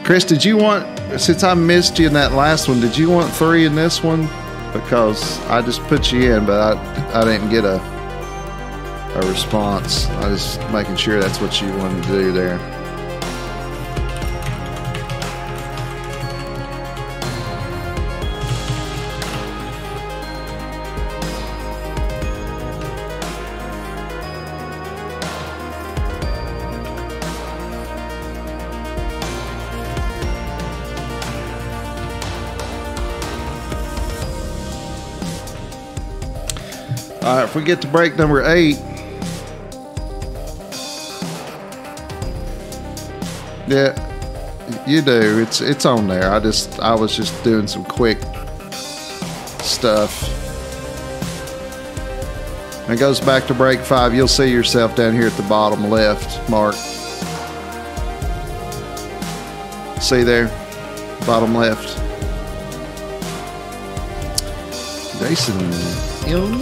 Chris, did you want, since I missed you in that last one, did you want 3 in this one? Because I just put you in, but I didn't get a response. I was making sure that's what you wanted to do there. All right, if we get to break number 8, yeah, you do. It's on there. I was just doing some quick stuff. And it goes back to break 5. You'll see yourself down here at the bottom left, Mark. See there, bottom left. Jason Young.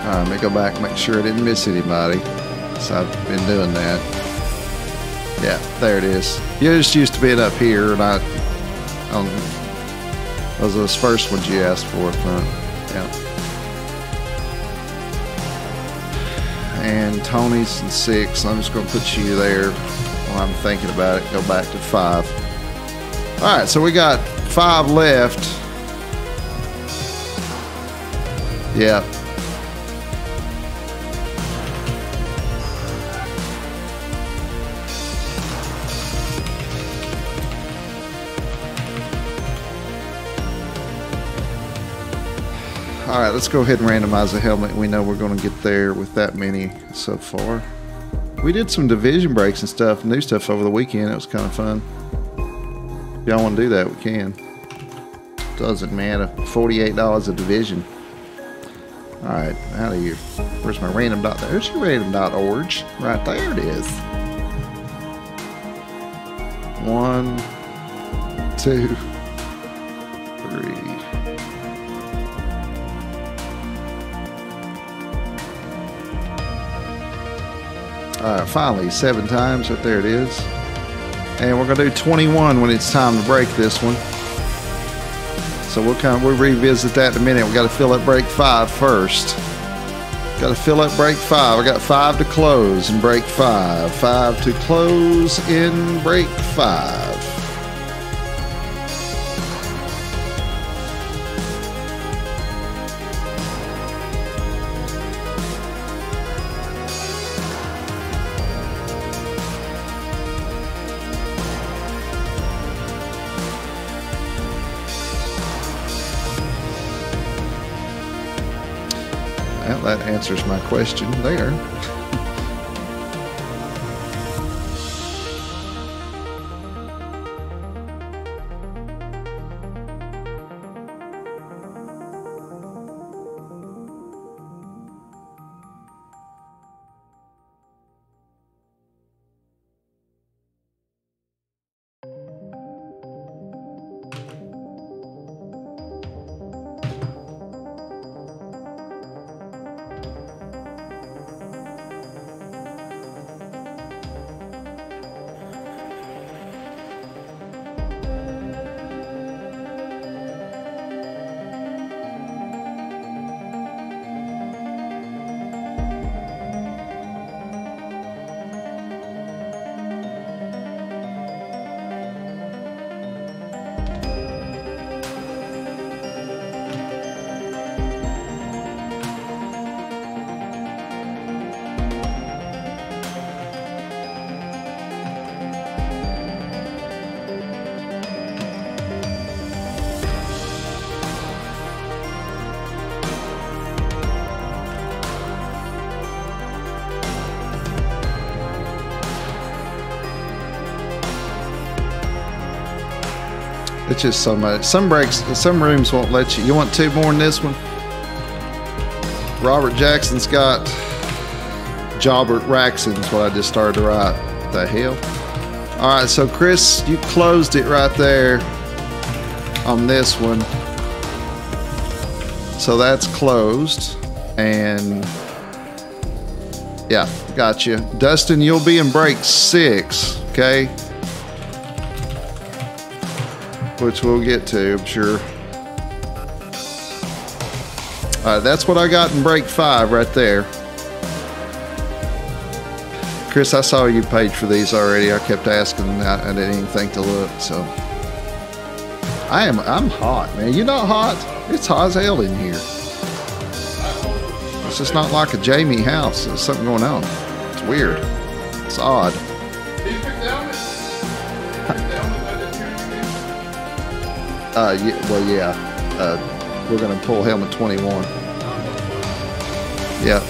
All right, let me go back and make sure I didn't miss anybody. So I've been doing that. Yeah, there it is. You're just used to being up here, and those are those first ones you asked for up front. Yeah. And Tony's in 6. I'm just going to put you there while I'm thinking about it. Go back to 5. All right, so we got 5 left. Yeah. All right, let's go ahead and randomize the helmet. We know we're going to get there with that many so far. We did some division breaks and stuff, new stuff over the weekend. It was kind of fun. If y'all want to do that, we can. Doesn't matter. $48 a division. All right, out of here. Where's my random dot? There's your random dot orange. Right there it is. 1, 2, 3. All right, finally, 7 times. Right there it is. And we're going to do 21 when it's time to break this one. So we'll revisit that in a minute. We got to fill up break 5 first. Got to fill up break 5. I got 5 to close in break 5. 5 to close in break 5. Well, that answers my question there. It's just so much. Some rooms won't let you. You want 2 more in this one? Robert Jackson's got Jobert Raxon's what I just started to write. What the hell? All right, so Chris, you closed it right there on this one. So that's closed. And yeah, gotcha. Dustin, you'll be in break 6, okay? Which we'll get to, I'm sure. All right, that's what I got in break 5 right there. Chris, I saw you paid for these already. I kept asking, I didn't even think to look. So I'm hot, man. You not hot? It's hot as hell in here. It's just not like a Jamie house. There's something going on. It's weird. It's odd. Yeah. We're gonna pull helmet 21. Yeah.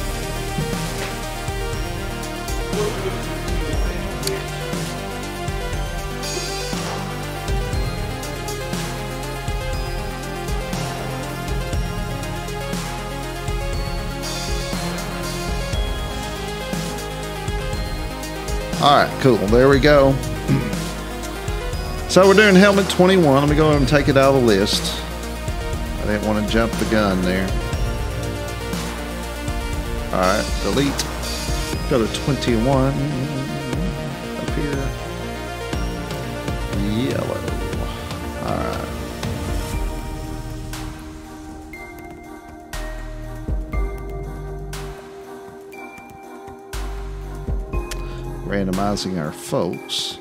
All right, cool. There we go. So we're doing helmet 21. Let me go ahead and take it out of the list. I didn't want to jump the gun there. All right, delete. Go to 21. Up here. Yellow. All right. Randomizing our folks.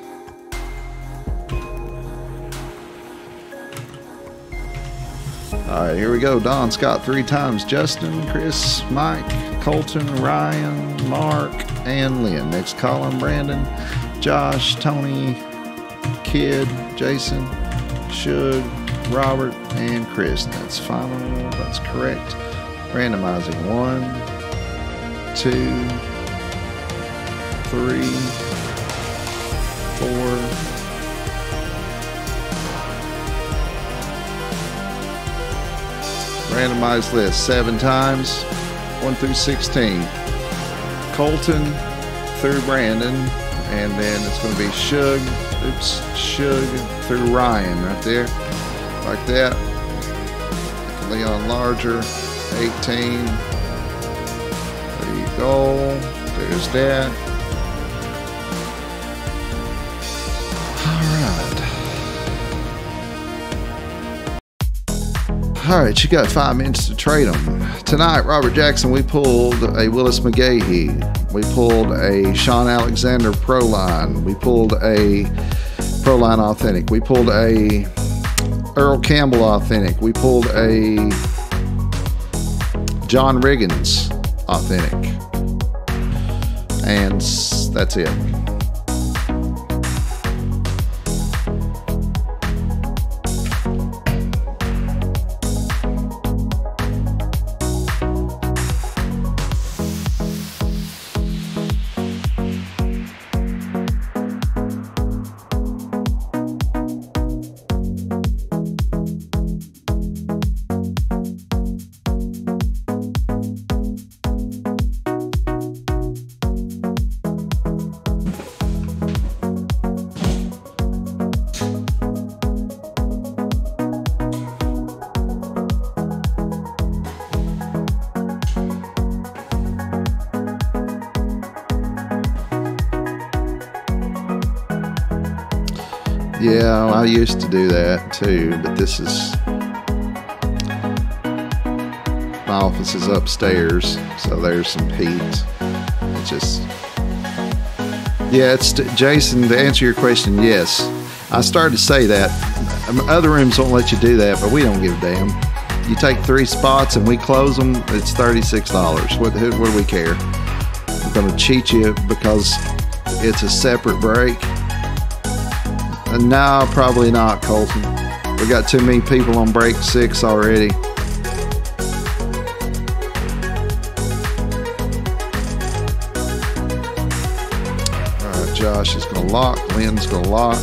All right, here we go. Don Scott 3 times. Justin, Chris, Mike, Colton, Ryan, Mark, and Lynn. Next column, Brandon, Josh, Tony, Kid, Jason, Shug, Robert, and Chris. That's final. That's correct. Randomizing 1, 2, 3, 4. Randomized list 7 times, 1 through 16. Colton through Brandon, and then it's going to be Shug through Ryan right there, like that. Leon larger, 18. There you go. There's that. All right, you got 5 minutes to trade them. Tonight, Robert Jackson, we pulled a Willis McGahee. We pulled a Sean Alexander Proline. We pulled a Proline Authentic. We pulled a Earl Campbell Authentic. We pulled a John Riggins Authentic. And that's it. Yeah, I used to do that too, but this is, my office is upstairs, so there's some heat. It's just, yeah, it's, Jason, to answer your question, yes. I started to say that. Other rooms won't let you do that, but we don't give a damn. You take 3 spots and we close them, it's $36. What do we care? We're going to cheat you because it's a separate break. No, probably not, Colton. We got too many people on break 6 already. All right, Josh is going to lock. Lynn's going to lock.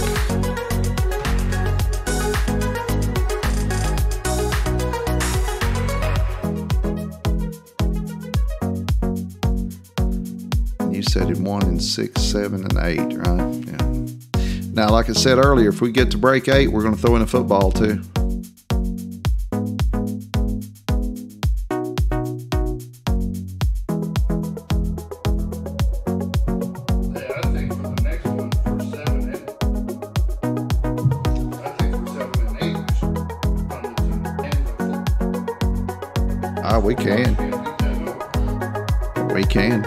You said him 1 and 6, 7, and 8, right? Yeah. Now, like I said earlier, if we get to break 8, we're going to throw in a football too. Yeah, I think for the next one, for 7 and 8, we should run this in We can. We can.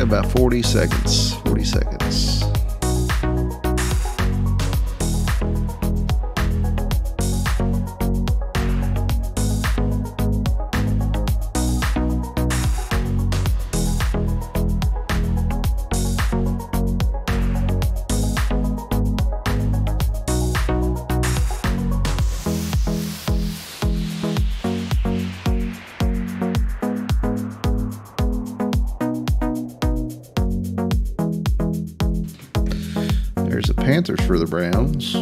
Got about 40 seconds. 40 seconds. There's the Panthers for the Browns.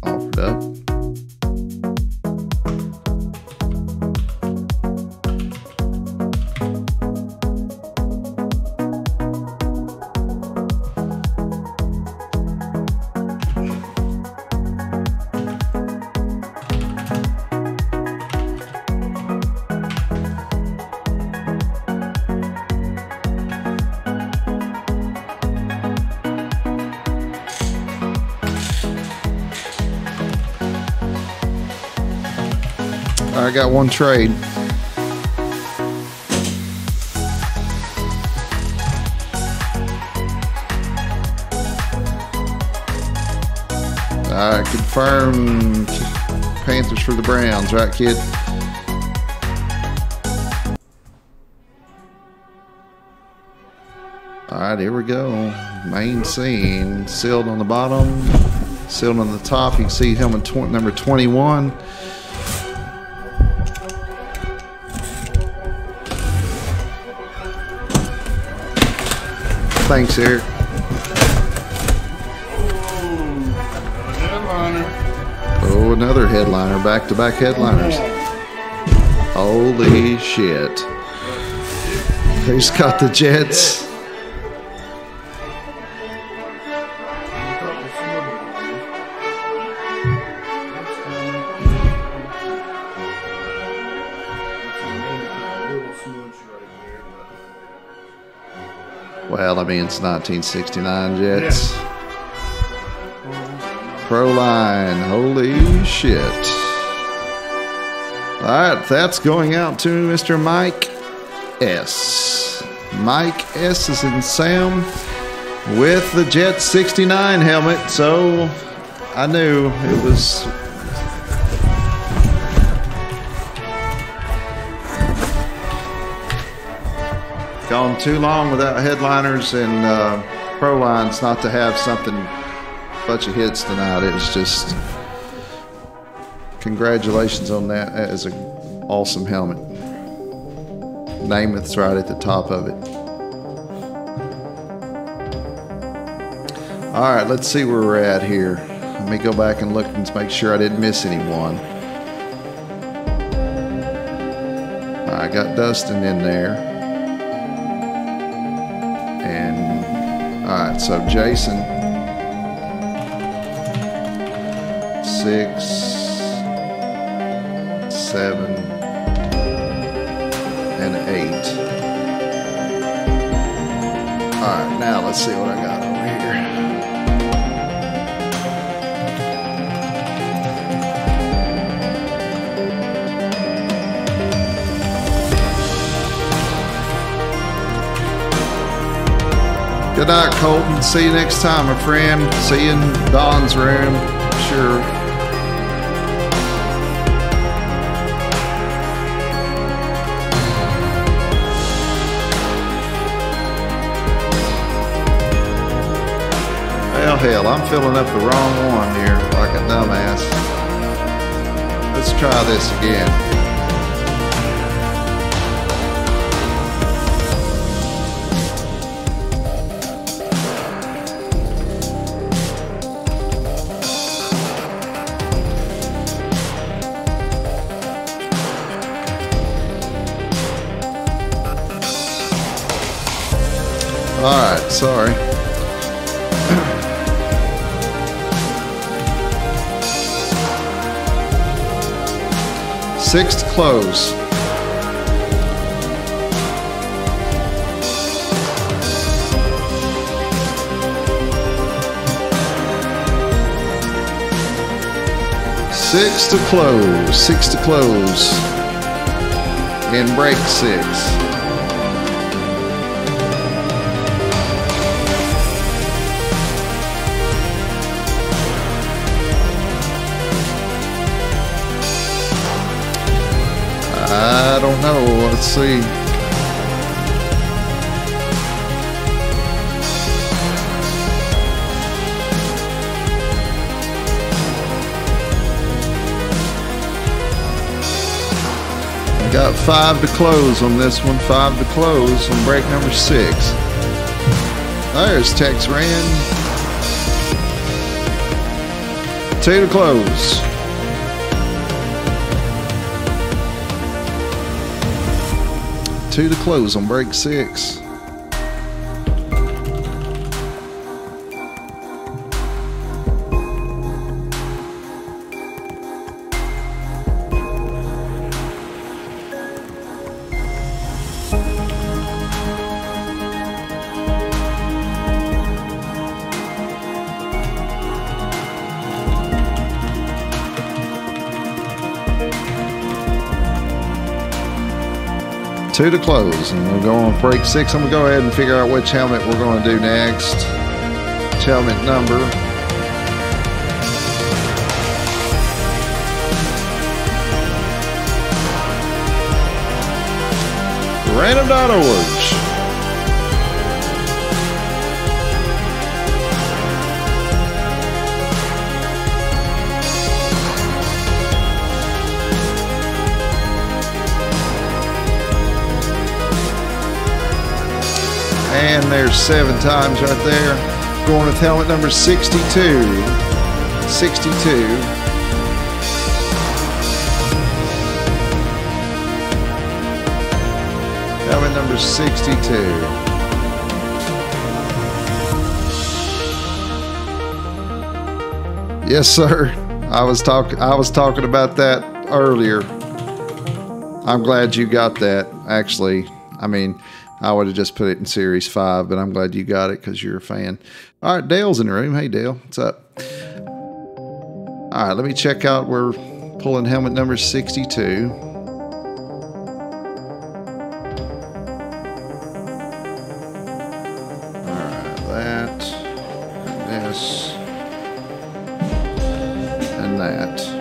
Offered up. I got one trade. I confirmed Panthers for the Browns, right, kid? All right, here we go. Main scene. Sealed on the bottom, sealed on the top. You can see helmet number 21. Thanks, Eric. Oh, another headliner. Back-to-back headliners. Holy shit. Who's got the Jets? Well, I mean, it's 1969 Jets. Yeah. Pro line. Holy shit. All right, that's going out to Mr. Mike S. Mike S is in Sam with the Jets 69 helmet. So I knew it was... gone too long without headliners and pro lines not to have something, bunch of hits tonight. It was just congratulations on that. That is an awesome helmet. Namath's right at the top of it. All right, let's see where we're at here. Let me go back and look and make sure I didn't miss anyone. I got Dustin in there. All right, so Jason, 6, 7, and 8. All right, now let's see what I got over here. Good night, Colton. See you next time, my friend. See you in Don's room. Sure. Well, hell, I'm filling up the wrong one here like a dumbass. Let's try this again. All right, sorry. Sixth close. Six to close. Six to close. And break 6. I don't know. Let's see. Got 5 to close on this one. 5 to close on break number 6. There's Tex Rand. 2 to close. Two to close on break 6. Two to close, and we'll go on break 6. I'm going to go ahead and figure out which helmet we're going to do next. Which helmet number. Random.org. And there's 7 times right there. Going with helmet number 62. 62. Helmet number 62. Yes, sir. I was talking about that earlier. I'm glad you got that. Actually, I mean, I would have just put it in Series 5, but I'm glad you got it because you're a fan. All right, Dale's in the room. Hey, Dale. What's up? All right, let me check out. We're pulling helmet number 62. All right, that, and this, and that.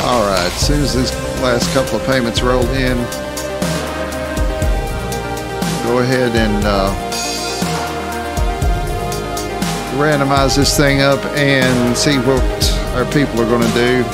All right, as soon as these last couple of payments roll in, go ahead and randomize this thing up and see what our people are going to do.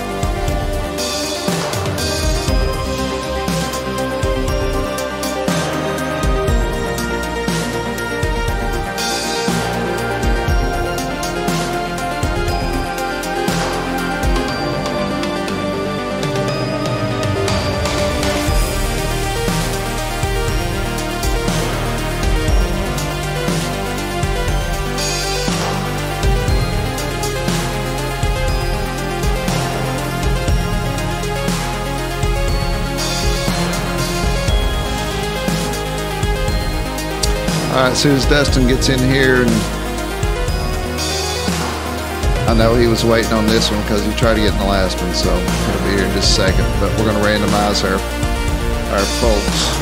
All right, as soon as Dustin gets in here, and I know he was waiting on this one because he tried to get in the last one, so he'll be here in just a second. But we're going to randomize our folks.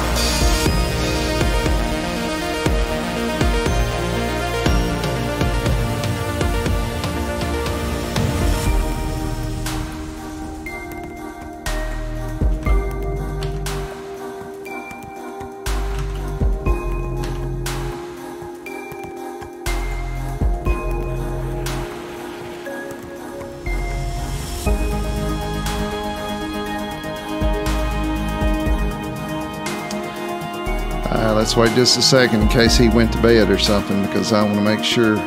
Let's wait just a second in case he went to bed or something, because I want to make sure.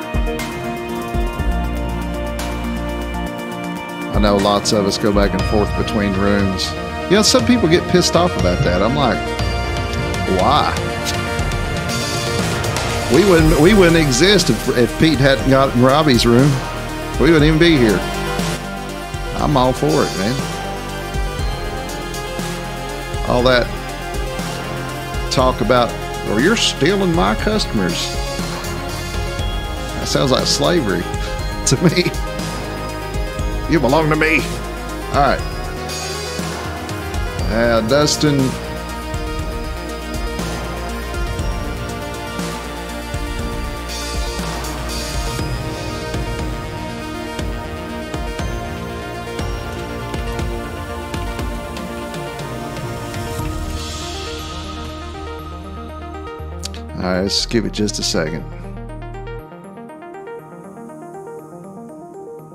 I know lots of us go back and forth between rooms. You know, some people get pissed off about that. I'm like, why? We wouldn't exist if Pete hadn't got in Robbie's room. We wouldn't even be here. I'm all for it, man. All that talk about, well, you're stealing my customers. That sounds like slavery to me. You belong to me. All right. Dustin. All right, let's give it just a second.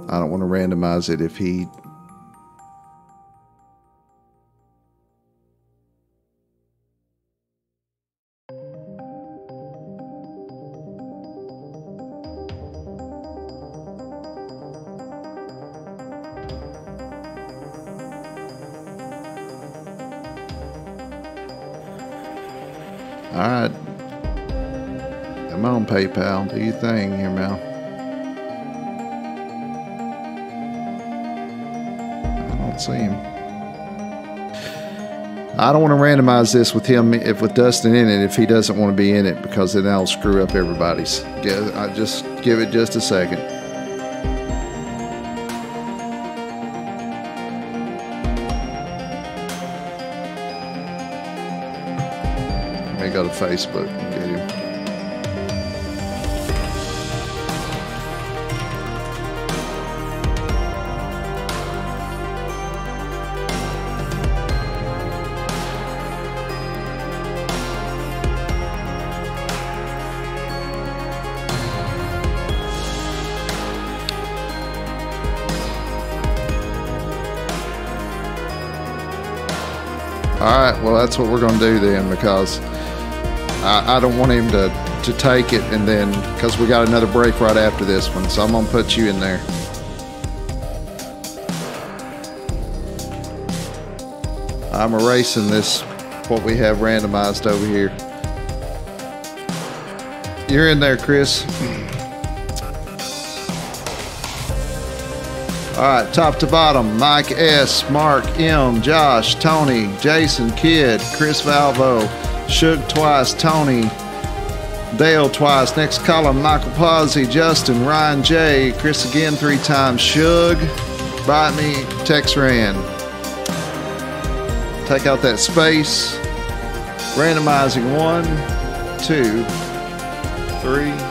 I don't want to randomize it if he... All right. Come on, PayPal. Do your thing here, Mel. See him. I don't want to randomize this with him, with Dustin in it, if he doesn't want to be in it, because then that'll screw up everybody's. I just give it just a second. Let me go to Facebook and get him. All right, well, that's what we're going to do then, because I don't want him to take it, and then, because we got another break right after this one, so I'm going to put you in there. I'm erasing this, what we have randomized over here. You're in there, Chris. All right, top to bottom, Mike S., Mark M., Josh, Tony, Jason, Kid, Chris Valvo, Shug twice, Tony, Dale twice. Next column, Michael Pazzi, Justin, Ryan J., Chris again 3 times, Shug, Bite Me, Tex Ran. Take out that space. Randomizing 1, 2, 3.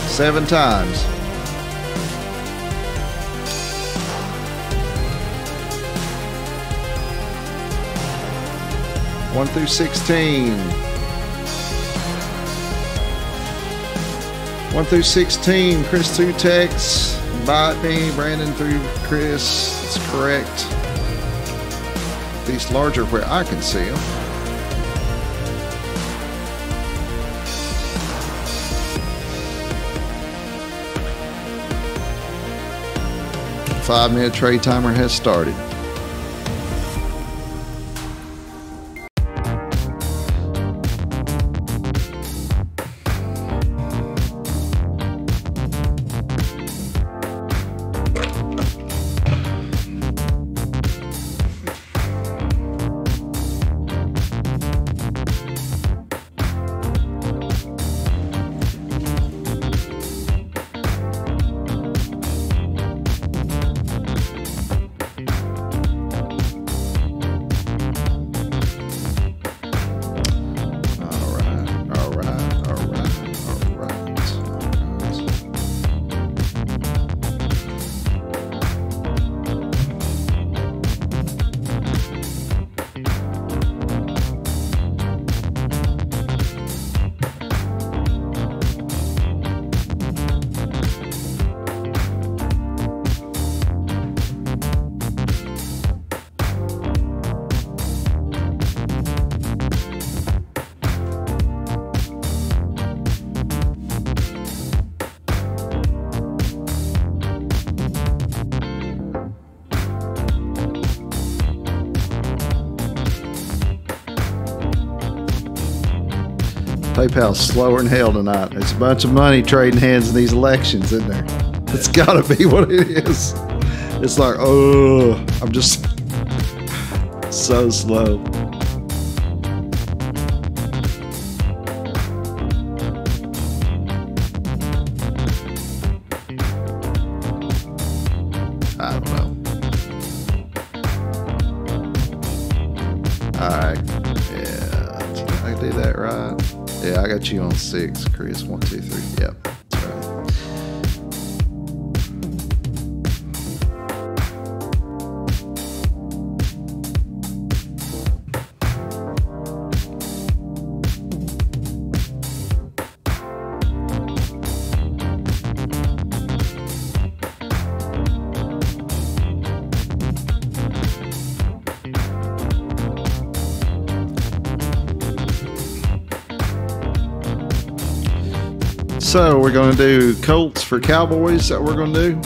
7 times. 1 through 16. 1 through 16. Chris through Tex. Bite Me. Brandon through Chris. That's correct. These larger where I can see them. The 5-minute trade timer has started. PayPal's slower than hell tonight. There's a bunch of money trading hands in these elections, isn't there? It's got to be what it is. It's like, oh, I'm just so slow. I don't know. Alright. Yeah. Did I do that right? Yeah, I got you on 6, Chris. 1, 2, 3. Yep. That's right. So we're going to do Colts for Cowboys. Is that what we're going to do?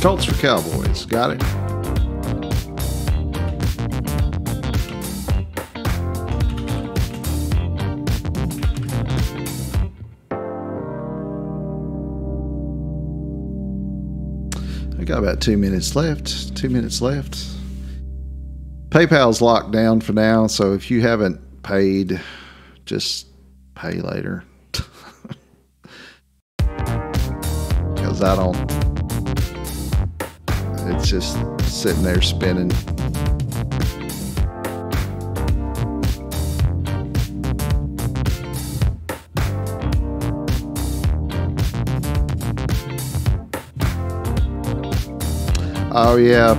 Colts for Cowboys. Got it. Got about 2 minutes left. 2 minutes left. PayPal's locked down for now, so if you haven't paid, just pay later. Because I don't. It's just sitting there spinning. Oh yeah,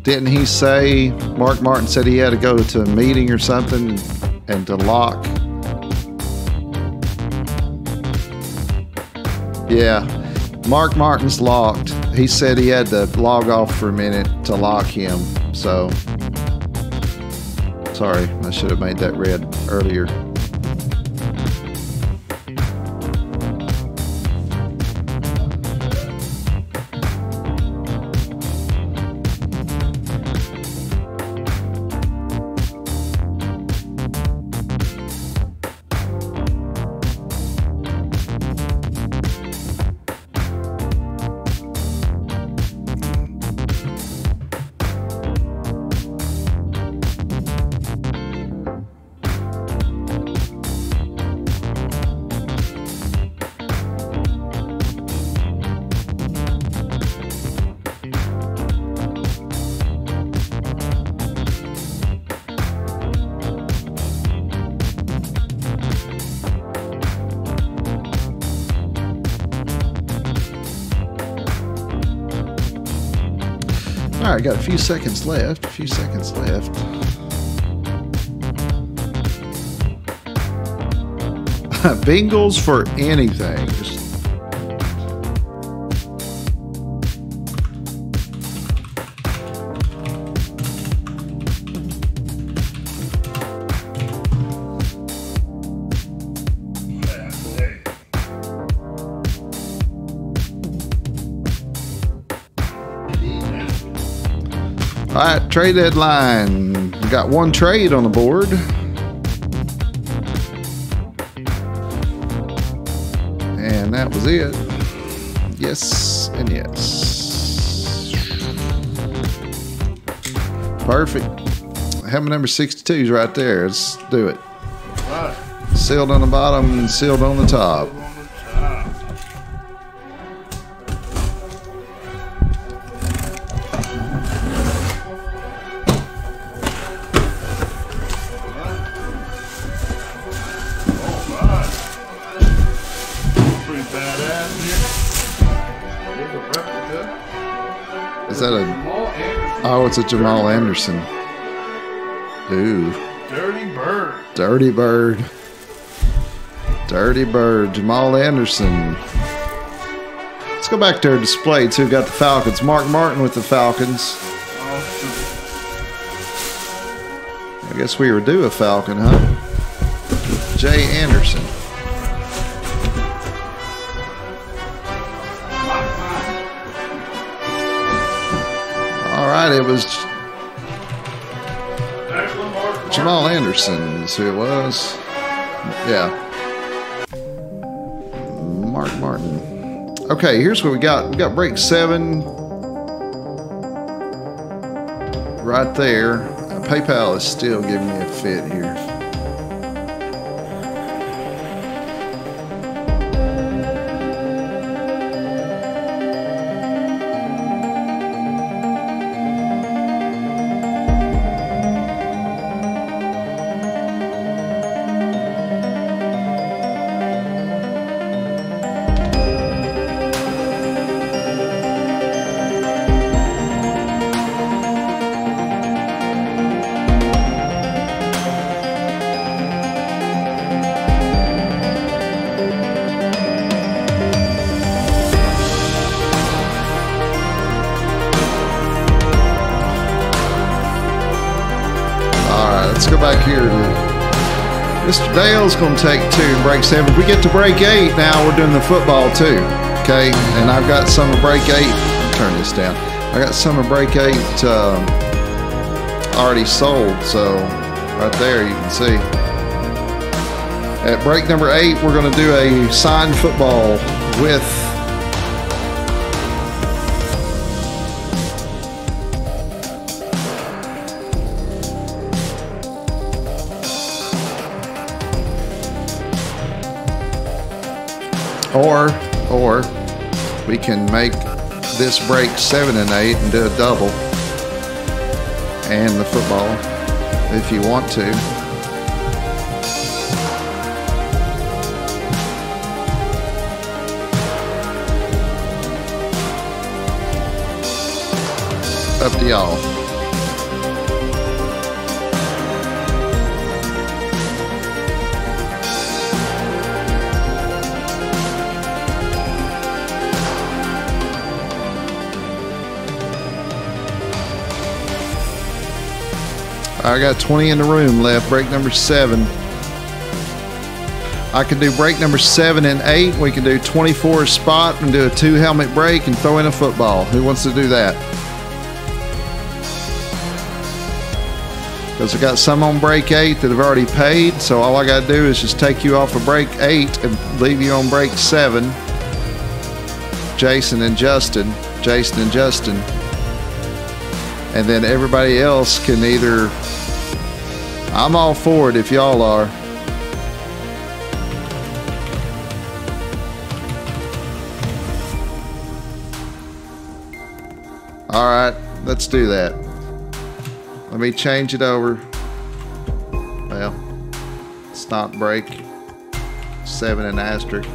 didn't he say, Mark Martin said he had to go to a meeting or something and to lock? Yeah, Mark Martin's locked. He said he had to log off for a minute to lock him. So, sorry, I should have made that red earlier. All right, got a few seconds left. Bengals for anything. All right, trade deadline. We got one trade on the board. And that was it. Yes and yes. Perfect. Helmet number 62 is right there. Let's do it. Right. Sealed on the bottom and sealed on the top. Is that a... Oh, it's a Jamal Anderson. Ooh. Dirty Bird. Dirty Bird. Dirty Bird. Jamal Anderson. Let's go back to our display too. Got the Falcons. Mark Martin with the Falcons. I guess we were due a Falcon, huh? Jay Anderson. All right, it was Jamal Anderson is who it was. Yeah. Mark Martin. Okay, here's what we got. We got break 7 right there. PayPal is still giving me a fit here. Let's go back here to Mr. Dale's going to take 2 in break 7. If we get to break 8 now, we're doing the football too. Okay, and I've got some of break 8. Turn this down. I got some of break 8 already sold. So right there you can see. At break number 8, we're going to do a signed football with or we can make this break 7 and 8 and do a double and the football if you want to. Up to y'all. I got 20 in the room left. Break number 7. I can do break number 7 and 8. We can do 24 spot and do a 2 helmet break and throw in a football. Who wants to do that? Because I got some on break 8 that have already paid. So all I got to do is just take you off of break 8 and leave you on break 7. Jason and Justin. And then everybody else can either... I'm all for it if y'all are. All right, let's do that. Let me change it over. Well, it's not break 7 and asterisk.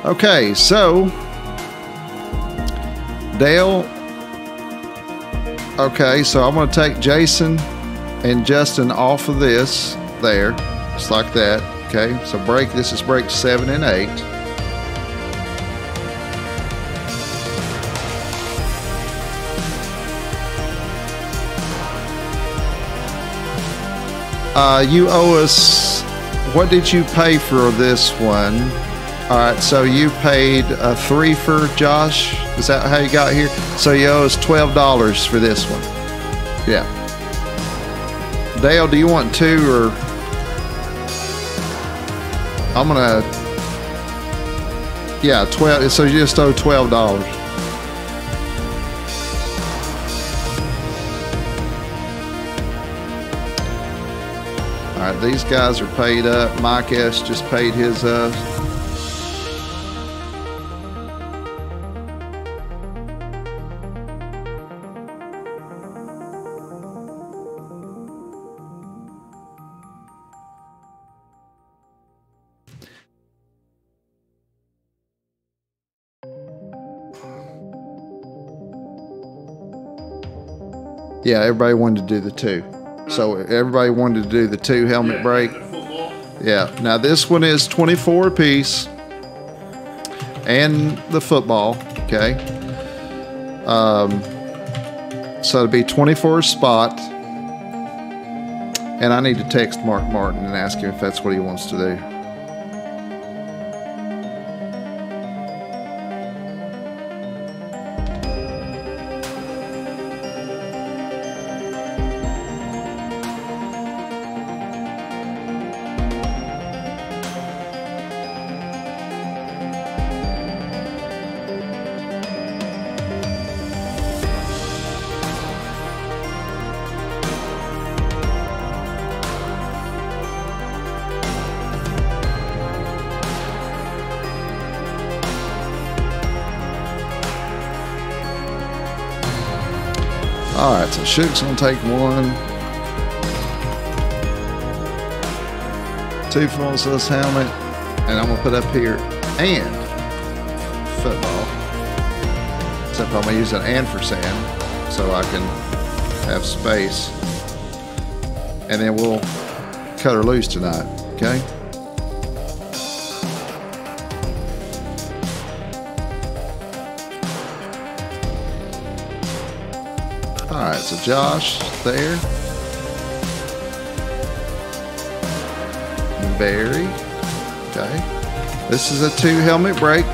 Okay, so Dale. Okay, so I'm going to take Jason and Justin off of this there, just like that. Okay, so this is break 7 and 8. You owe us, what did you pay for this one? All right, so you paid a 3 for Josh. Is that how you got here? So you owe us $12 for this one. Yeah. Dale, do you want 2 or? I'm gonna. Yeah, 12. So you just owe $12. All right, these guys are paid up. Mike S just paid his Yeah, everybody wanted to do the 2. So everybody wanted to do the 2 helmet break. And the football. Yeah. Now this one is 24 apiece, and the football. Okay. So it'd be 24 a spot, and I need to text Mark Martin and ask him if that's what he wants to do. All right, so Shook's gonna take 1, 2 full size helmet, and I'm gonna put up here and football. Except I'm gonna use an ampersand so I can have space, and then we'll cut her loose tonight. Okay. All right, so Josh there. Barry. Okay. This is a 2 helmet break.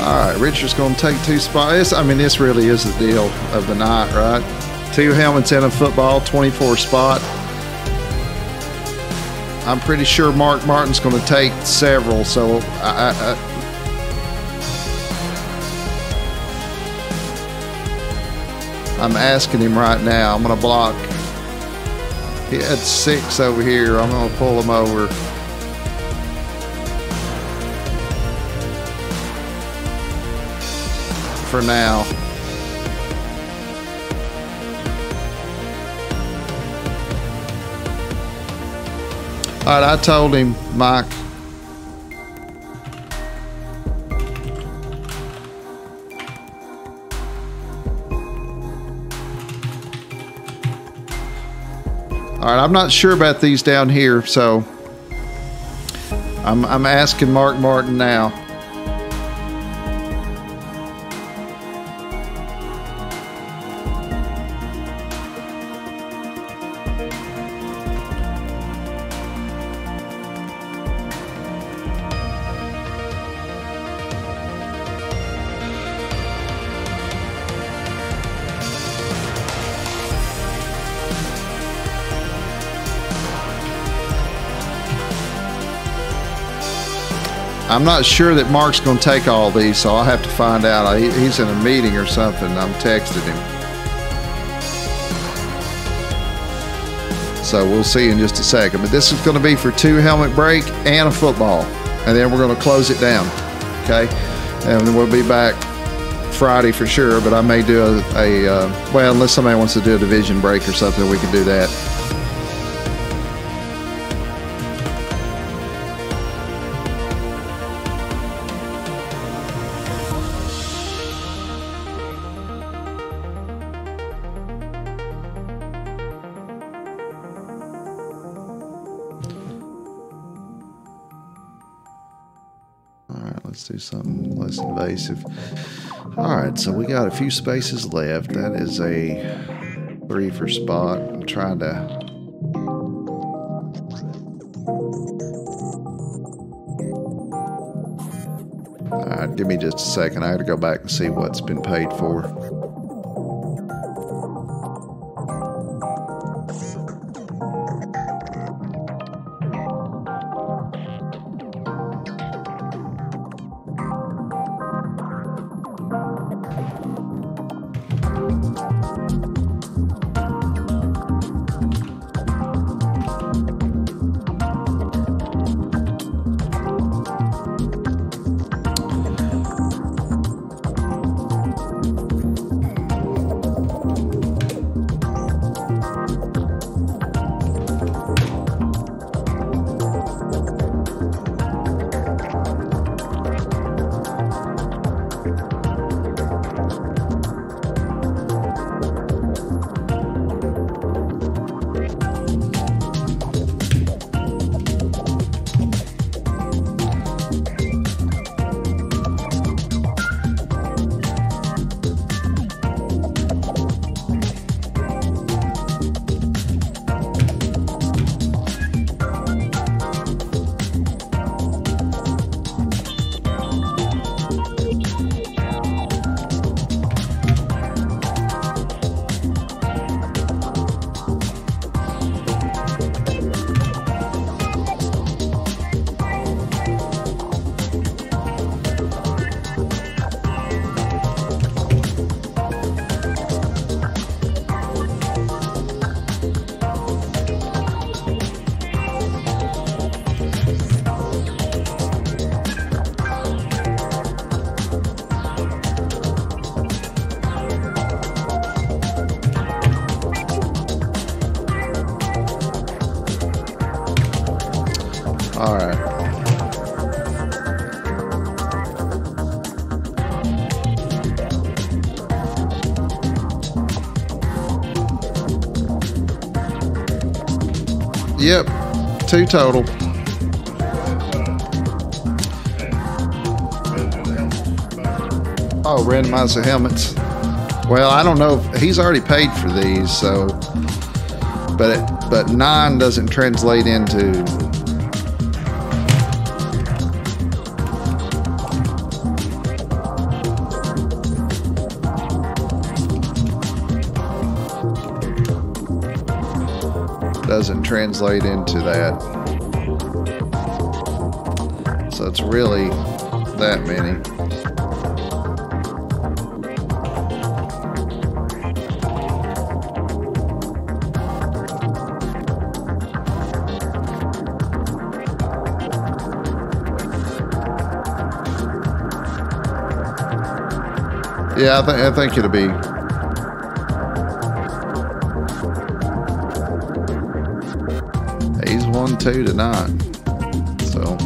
All right, Richard's going to take 2 spots. I mean, this really is the deal of the night, right? 2 helmets and a football, 24 spot. I'm pretty sure Mark Martin's going to take several, so I'm asking him right now. I'm going to block. He had 6 over here. I'm going to pull them over. For now. All right, I told him, Mike. All right, I'm not sure about these down here, so I'm asking Mark Martin now. I'm not sure that Mark's going to take all these, so I'll have to find out. He's in a meeting or something. I'm texting him. So we'll see in just a second. But this is going to be for 2 helmet break and a football. And then we're going to close it down. Okay? And then we'll be back Friday for sure. But I may do well, unless somebody wants to do a division break or something, we can do that. Let's do something less invasive. All right, so we got a few spaces left. That is a 3 for spot. I'm trying to... All right, give me just a second. I have to go back and see what's been paid for. All right. Yep, 2 total. Oh, randomize the helmets. Well, I don't know if he's already paid for these, so but 9 doesn't translate into. Doesn't translate into that. So it's really that many. Yeah, I think it'll be. He's 1-2 tonight, so.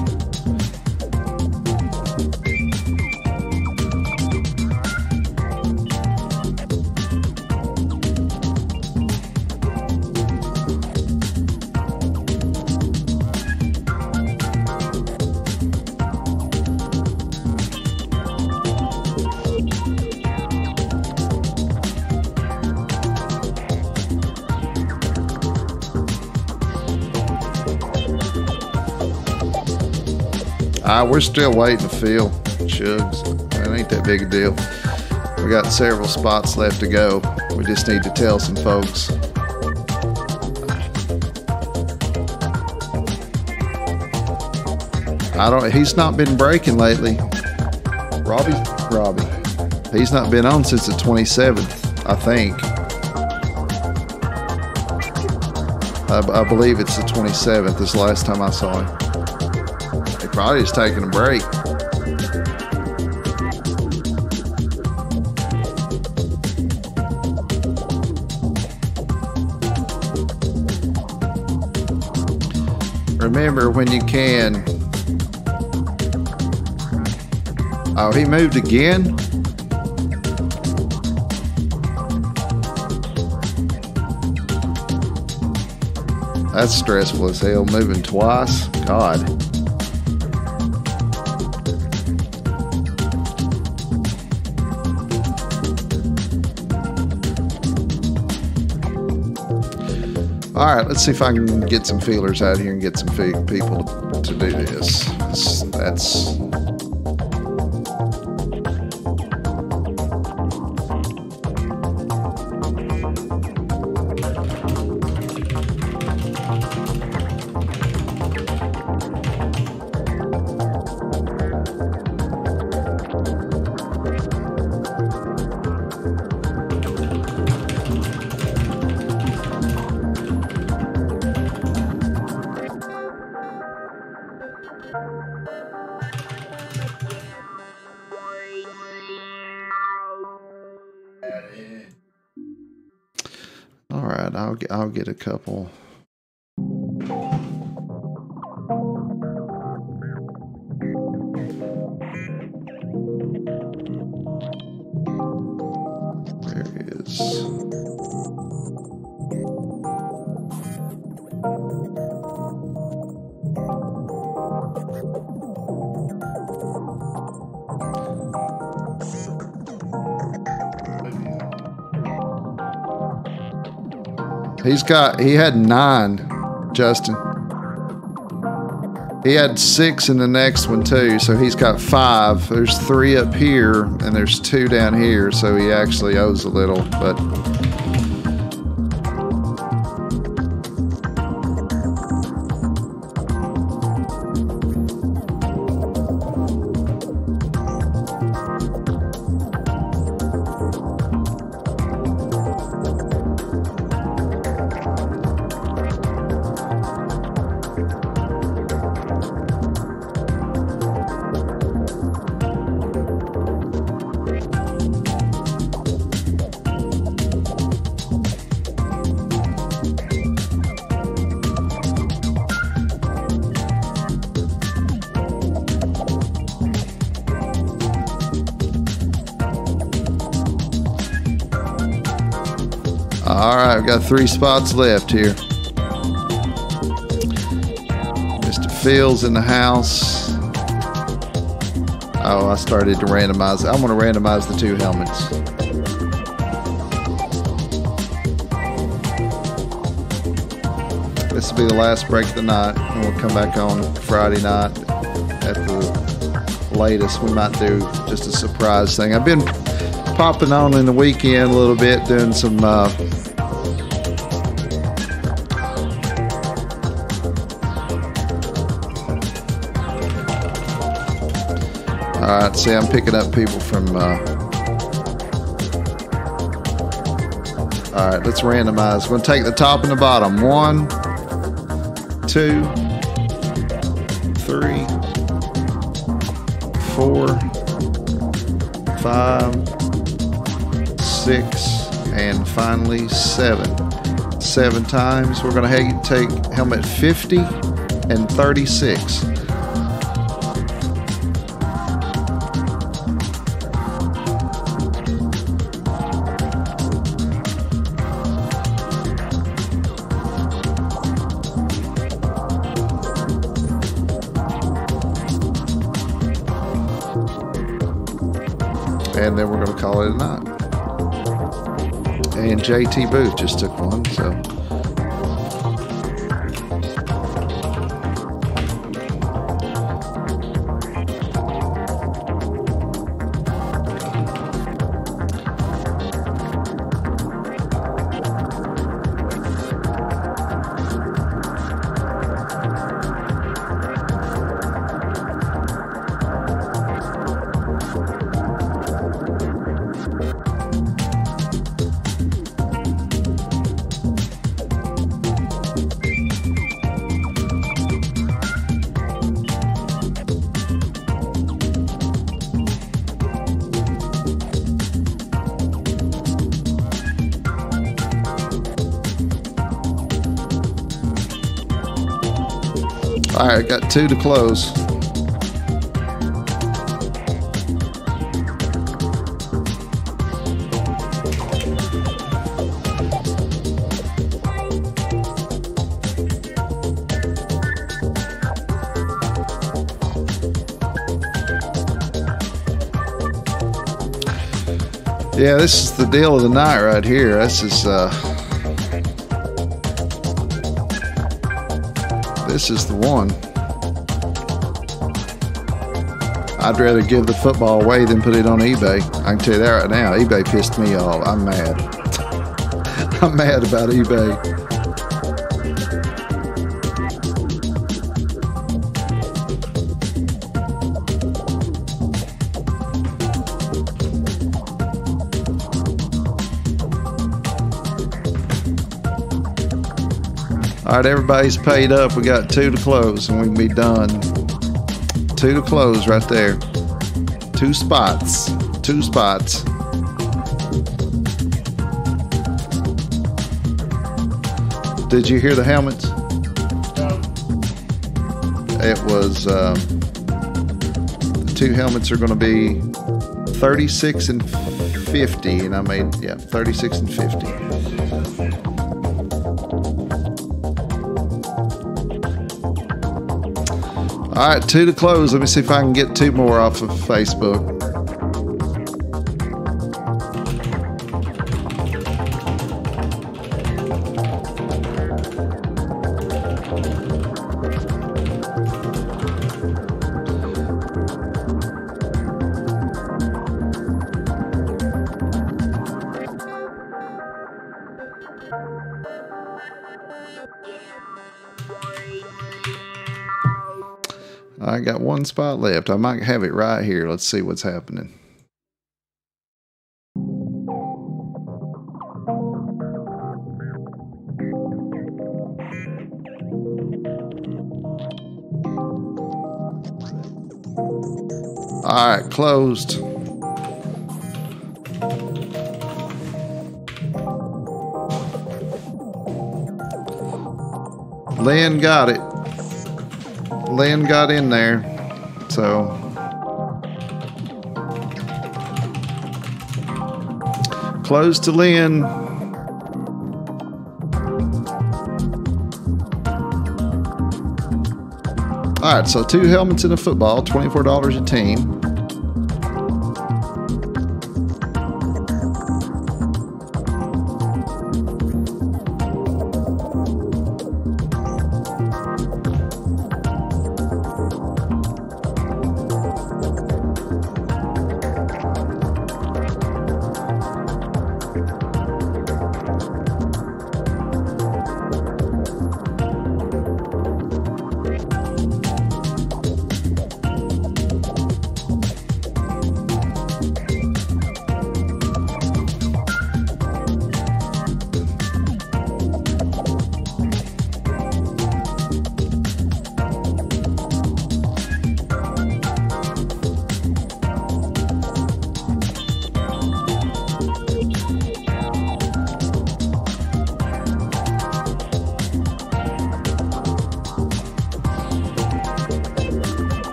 We're still waiting to fill Shugs. It ain't that big a deal. We got several spots left to go. We just need to tell some folks. He's not been breaking lately. Robbie. He's not been on since the 27th, I think. I believe it's the 27th is the last time I saw him. He probably is taking a break. Remember when you can. Oh, he moved again? That's stressful as hell, moving twice. God. All right, let's see if I can get some feelers out here and get some people to do this. That's all right. I'll get a couple. There he is. He had 9, Justin. He had 6 in the next one too, so he's got 5. There's 3 up here and there's 2 down here, so he actually owes a little, but All right, we've got 3 spots left here. Mr. Fields in the house. Oh, I started to randomize. I'm going to randomize the 2 helmets. This will be the last break of the night, and we'll come back on Friday night at the latest. We might do just a surprise thing. I've been popping on in the weekend a little bit, doing some all right, see, I'm picking up people from all right, let's randomize. We're going to take the top and the bottom. 1, 2, 3, 4, 5, 6, and finally 7. 7 times. We're going to take helmet 50 and 36. And then we're going to call it a night. And JT Booth just took one, so. All right, got 2 to close. Yeah, this is the deal of the night right here. This is the one. I'd rather give the football away than put it on eBay. I can tell you that right now. eBay pissed me off. I'm mad. I'm mad about eBay. All right, everybody's paid up. We got 2 to close, and we can be done. 2 to close right there. 2 spots. 2 spots. Did you hear the helmets? It was the 2 helmets are going to be 36 and 50, and I made 36 and 50. All right, 2 to close. Let me see if I can get 2 more off of Facebook. I got 1 spot left. I might have it right here. Let's see what's happening. All right, closed. Lynn got it. Lynn got in there, so close to Lynn. All right, so 2 helmets in a football, $24 a team.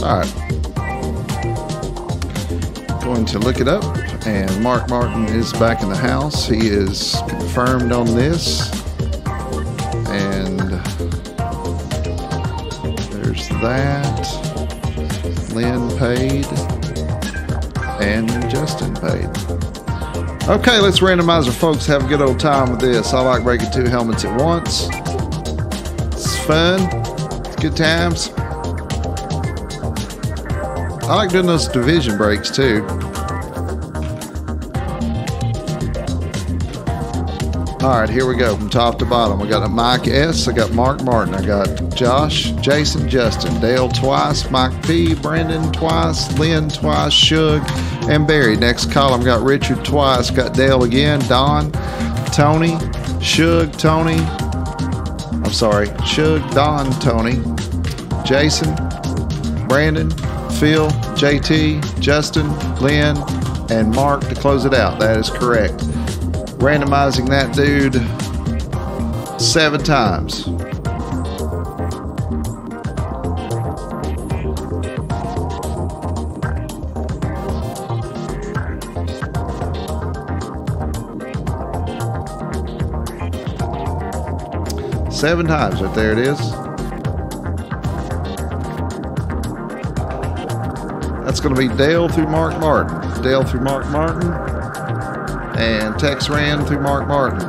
All right. Going to look it up, and Mark Martin is back in the house. He is confirmed on this. And there's that. Lynn paid. And Justin paid. Okay, let's randomize our folks. Have a good old time with this. I like breaking 2 helmets at once. It's fun. It's good times. I like doing those division breaks too. All right, here we go from top to bottom. I got a Mike S. I got Mark Martin. I got Josh, Jason, Justin, Dale twice, Mike P, Brandon twice, Lynn twice, Shug, and Barry. Next column got Richard twice. Got Dale again, Don, Tony, Shug, Tony. I'm sorry, Shug, Don, Tony, Jason, Brandon, Phil, JT, Justin, Lynn, and Mark to close it out. That is correct. Randomizing that dude 7 times. Seven times, right there it is. That's going to be Dale through Mark Martin. Dale through Mark Martin. And Tex Rand through Mark Martin.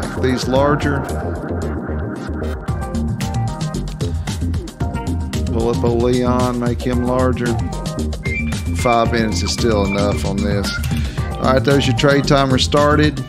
Make these larger. Pull up old Leon, make him larger. 5 minutes is still enough on this. All right, there's your trade timer started.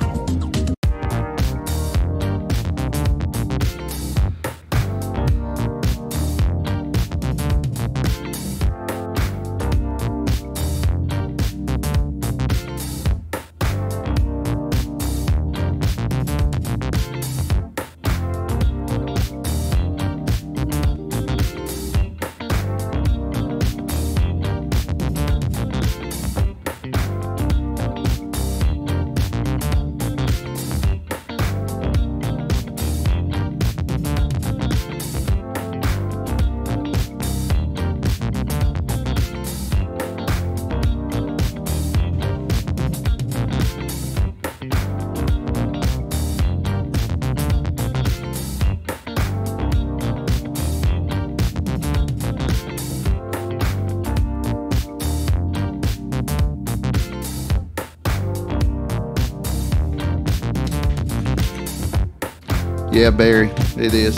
Yeah, Barry, it is.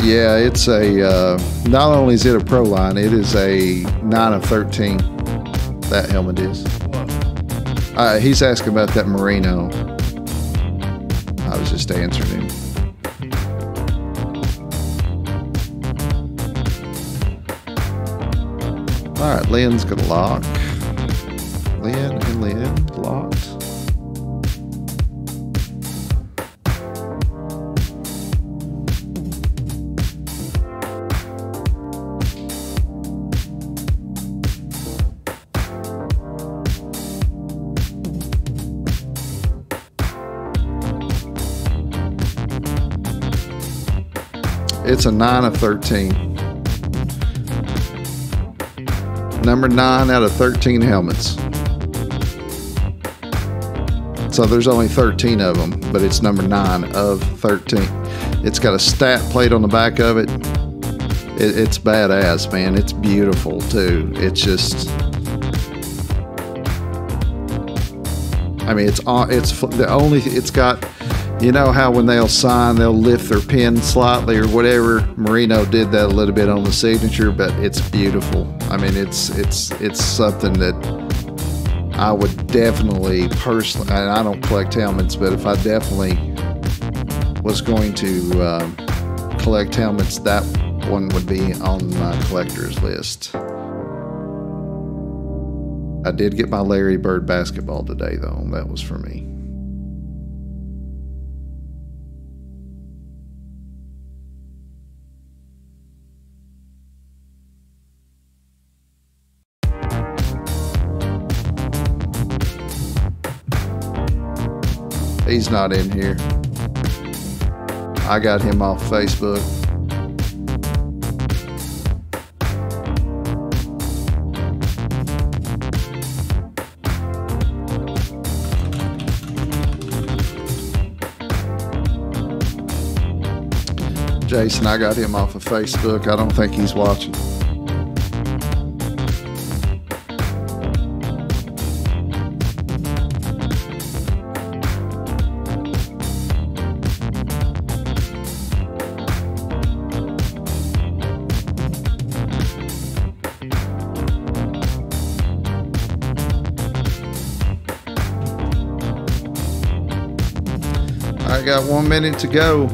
Yeah, it's a, not only is it a Pro Line, it is a 9 of 13. That helmet is. He's asking about that Merino. I was just answering him. All right, Lynn's gonna lock. Lynn and Lynn locked. It's a 9 of 13. Number 9 out of 13 helmets. So there's only 13 of them, but it's number 9 of 13. It's got a stat plate on the back of it. It's badass, man. It's beautiful too. It's just, I mean, it's the only, it's got, you know how when they'll sign, they'll lift their pen slightly or whatever. Marino did that a little bit on the signature, but it's beautiful. I mean, it's something that I would definitely personally, and I don't collect helmets, but if I definitely was going to collect helmets, that one would be on my collector's list. I did get my Larry Bird basketball today, though. That was for me. He's not in here. I got him off Facebook. Jason, I got him off of Facebook. I don't think he's watching. I got 1 minute to go.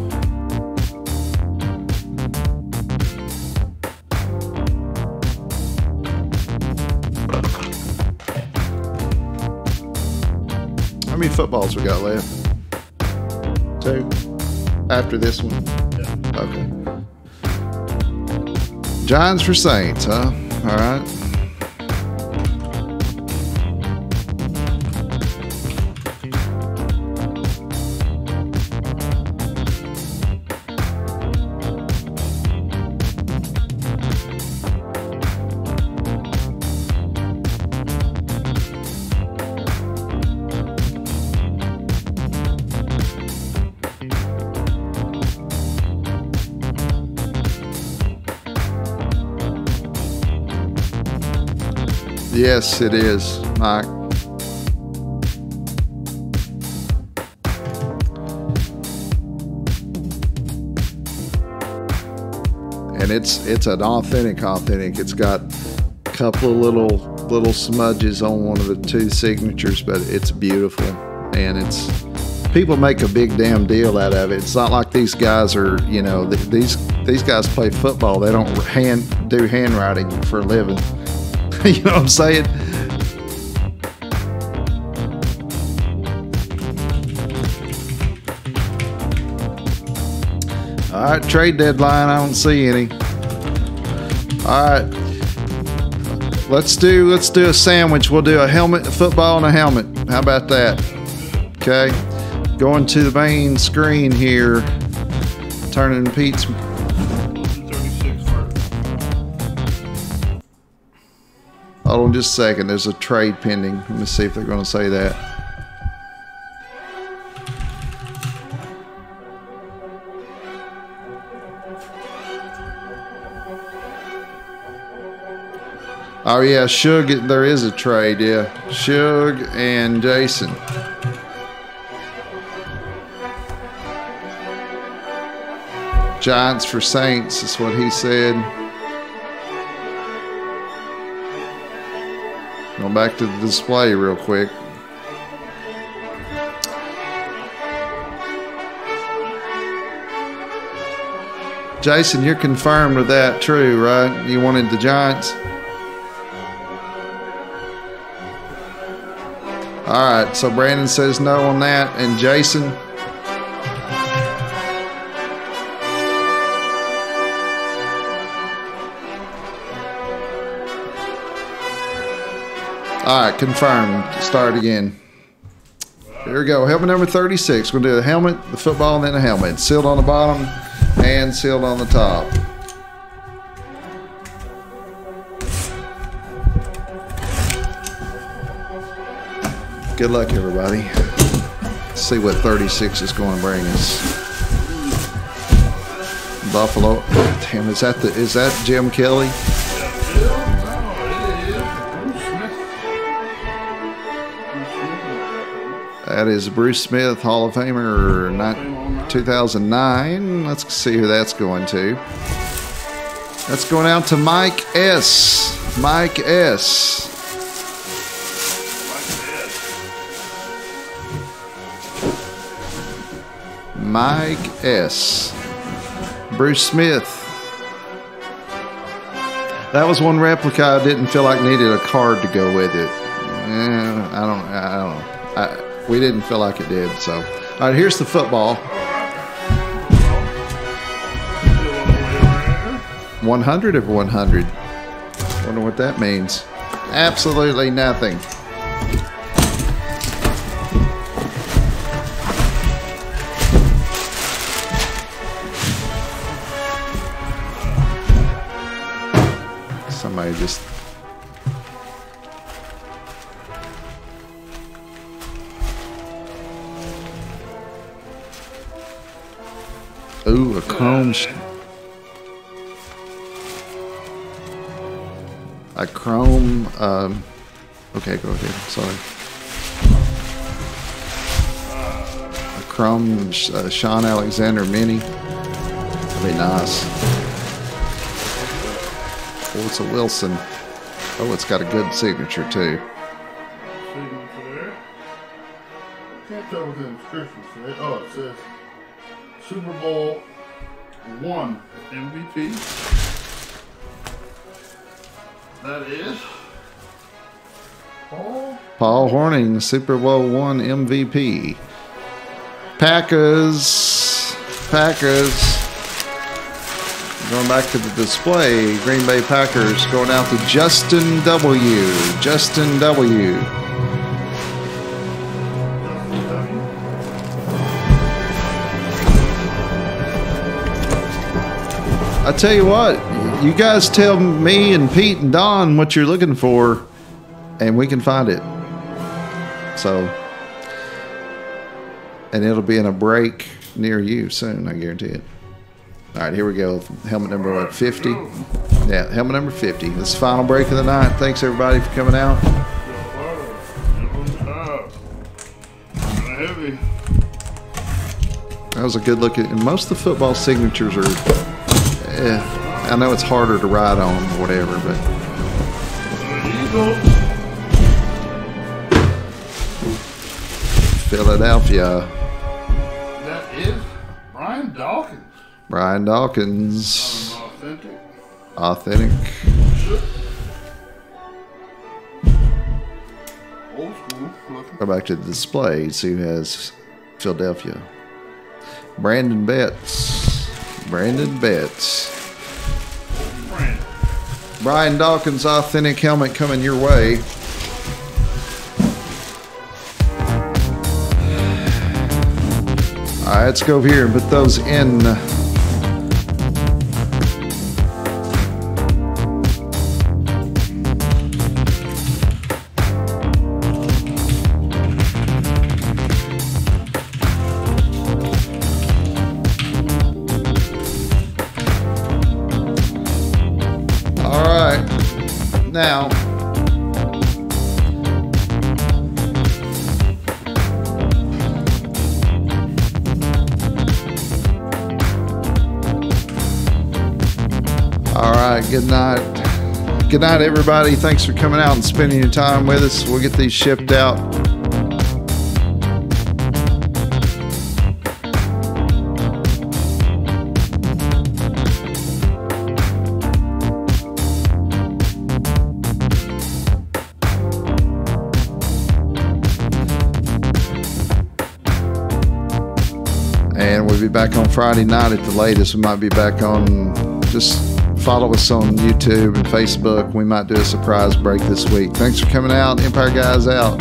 How many footballs we got left? 2? After this one? Yeah. Okay. Giants for Saints, huh? All right. Yes, it is, Mike. And it's an authentic. It's got a couple of little smudges on one of the 2 signatures, but it's beautiful. And it's, people make a big damn deal out of it. It's not like these guys are, you know, these guys play football. They don't do handwriting for a living. You know what I'm saying? All right, trade deadline. I don't see any. All right, let's do a sandwich. We'll do a helmet, a football, and a helmet. How about that? Okay, going to the main screen here. Turning Pete's. 36 first. Hold on just a second. There's a trade pending. Let me see if they're going to say that. Oh, yeah. Shug, there is a trade. Yeah. Shug and Jason. Giants for Saints is what he said. Going back to the display real quick. Jason, you're confirmed with that, true, right? You wanted the Giants? All right, so Brandon says no on that, and Jason? All right, confirmed. Start again. Here we go. Helmet number 36. We're going to do the helmet, the football, and then the helmet. It's sealed on the bottom, Hand sealed on the top. Good luck, everybody. Let's see what 36 is going to bring us. Buffalo. Damn, is that Jim Kelly? That is Bruce Smith, Hall of Famer, 2009. Let's see who that's going to. That's going out to Mike S. Mike S. Mike S. Bruce Smith. That was one replica I didn't feel like needed a card to go with it. I don't know. We didn't feel like it did. So, all right, here's the football. 100 of 100. Wonder what that means. Absolutely nothing. Somebody just... Ooh, a chrome... A chrome... okay, go ahead. Sorry. A chrome Sean Alexander Mini. That'd be nice. Oh, it's a Wilson. Oh, it's got a good signature, too. Signature there. Can't tell what the inscription says. Oh, it says Super Bowl I MVP. That is Paul Hornung, Super Bowl I MVP. Packers. Going back to the display, Green Bay Packers going out to Justin W. Justin W. I tell you what, you guys tell me and Pete and Don what you're looking for, and we can find it. So, and it'll be in a break near you soon, I guarantee it. All right, here we go. Helmet number 50. Yeah, helmet number 50. This is the final break of the night. Thanks, everybody, for coming out. Heavy. That was a good look at, and most of the football signatures are, I know it's harder to ride on or whatever, but. Philadelphia. That is Brian Dawkins. Brian Dawkins. Authentic. Authentic. Old school looking. Go back to the display. See who has Philadelphia. Brandon Betts. Brandon Betts. Brian Dawkins authentic helmet coming your way. All right, let's go over here and put those in. Now, all right, good night. Good night, everybody. Thanks for coming out and spending your time with us. We'll get these shipped out. And we'll be back on Friday night at the latest. We might be back on, just follow us on YouTube and Facebook. We might do a surprise break this week. Thanks for coming out. Empire Guys out.